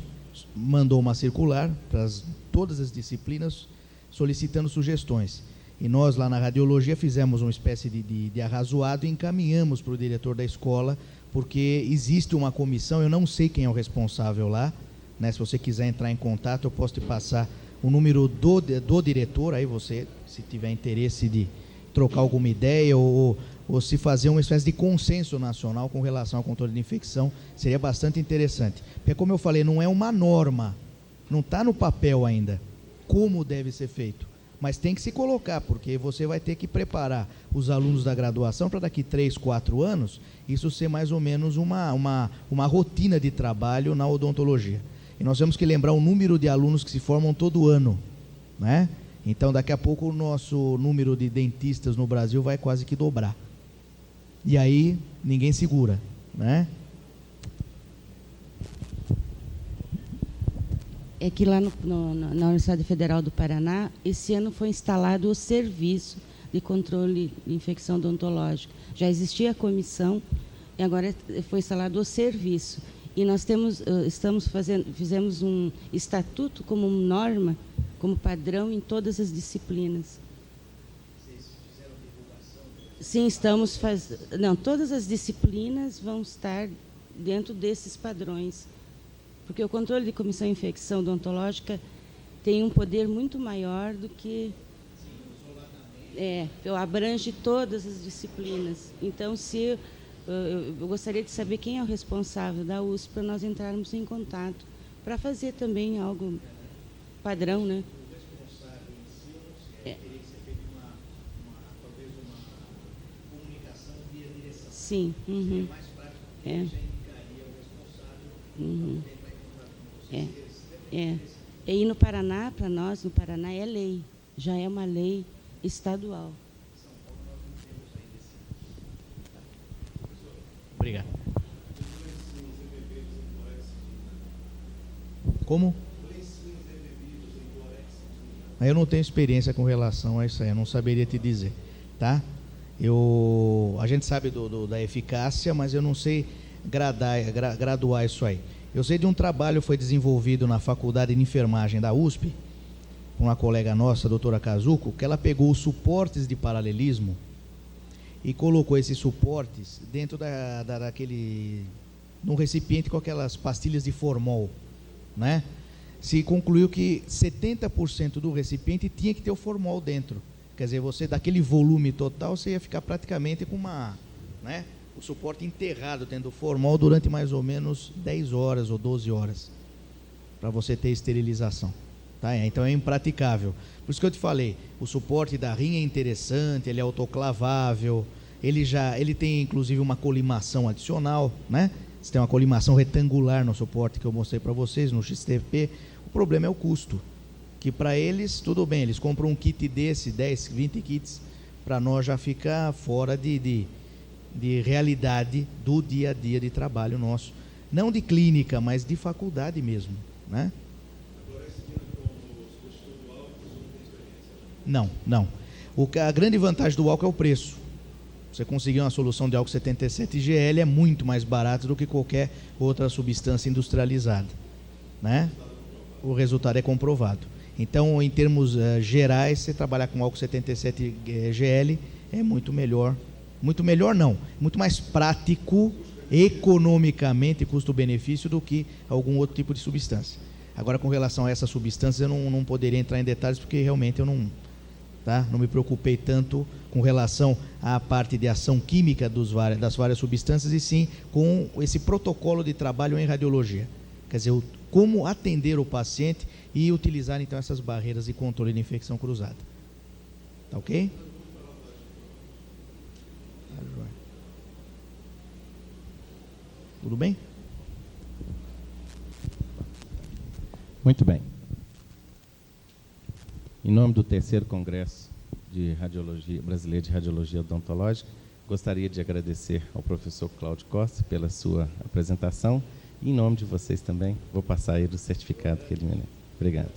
mandou uma circular para todas as disciplinas solicitando sugestões. E nós lá na radiologia fizemos uma espécie de arrazoado e encaminhamos para o diretor da escola, porque existe uma comissão, eu não sei quem é o responsável lá, né? Se você quiser entrar em contato, eu posso te passar o número do diretor, aí você, se tiver interesse de trocar alguma ideia ou se fazer uma espécie de consenso nacional com relação ao controle de infecção, seria bastante interessante. Porque, como eu falei, não é uma norma, não está no papel ainda como deve ser feito, mas tem que se colocar, porque você vai ter que preparar os alunos da graduação para daqui 3, 4 anos, isso ser mais ou menos uma rotina de trabalho na odontologia. E nós temos que lembrar o número de alunos que se formam todo ano, né? Então, daqui a pouco, o nosso número de dentistas no Brasil vai quase que dobrar. E aí, ninguém segura, né? É que lá na Universidade Federal do Paraná, esse ano foi instalado o Serviço de Controle de Infecção Odontológica. Já existia a comissão e agora foi instalado o serviço. E nós fizemos um estatuto como norma, como padrão em todas as disciplinas. Vocês fizeram divulgação? Sim, estamos fazendo. Não, todas as disciplinas vão estar dentro desses padrões. Porque o controle de comissão de infecção odontológica tem um poder muito maior do que... abrange todas as disciplinas. Então, eu gostaria de saber quem é o responsável da USP para nós entrarmos em contato, para fazer também algo padrão, né? O responsável em si, eu não sei, teria que ser feita talvez uma comunicação via direção. Sim. Uhum. Seria mais prático, porque já indicaria o responsável, Uhum. para entrar em contato com vocês. E no Paraná, para nós, no Paraná é lei, já é uma lei estadual. São Paulo nós não temos ainda esse. Obrigado. Como? Eu não tenho experiência com relação a isso aí, eu não saberia te dizer, tá? A gente sabe da eficácia, mas eu não sei graduar isso aí. Eu sei de um trabalho que foi desenvolvido na Faculdade de Enfermagem da USP, com uma colega nossa, a doutora Kazuko, que ela pegou os suportes de paralelismo e colocou esses suportes dentro num recipiente com aquelas pastilhas de formol, né? Se concluiu que 70% do recipiente tinha que ter o formol dentro. Quer dizer, você, daquele volume total, você ia ficar praticamente com o suporte enterrado dentro do formol durante mais ou menos 10 horas ou 12 horas, para você ter esterilização. Tá? Então é impraticável. Por isso que eu te falei, o suporte da rinha é interessante, ele é autoclavável, Ele tem inclusive uma colimação adicional, né? Você tem uma colimação retangular no suporte que eu mostrei para vocês no XTP. O problema é o custo, que para eles, tudo bem, eles compram um kit desse, 10, 20 kits, para nós já ficar fora de realidade do dia a dia de trabalho nosso. Não de clínica, mas de faculdade mesmo, né? Não. A grande vantagem do álcool é o preço. Você conseguir uma solução de álcool 77 GL é muito mais barato do que qualquer outra substância industrializada, né? O resultado é comprovado. Então, em termos gerais, você trabalhar com álcool 77 GL é muito melhor. Muito melhor não, muito mais prático, economicamente, custo-benefício, do que algum outro tipo de substância. Agora, com relação a essas substâncias, eu não poderia entrar em detalhes, porque realmente eu não me preocupei tanto com relação à parte de ação química das várias substâncias, e sim com esse protocolo de trabalho em radiologia. Quer dizer, como atender o paciente e utilizar então essas barreiras de controle de infecção cruzada. Tá ok? Tudo bem? Muito bem. Em nome do 3º Congresso de Radiologia Brasileira de Radiologia Odontológica, gostaria de agradecer ao professor Cláudio Costa pela sua apresentação, e em nome de vocês também, vou passar aí o certificado que ele merece. Obrigado.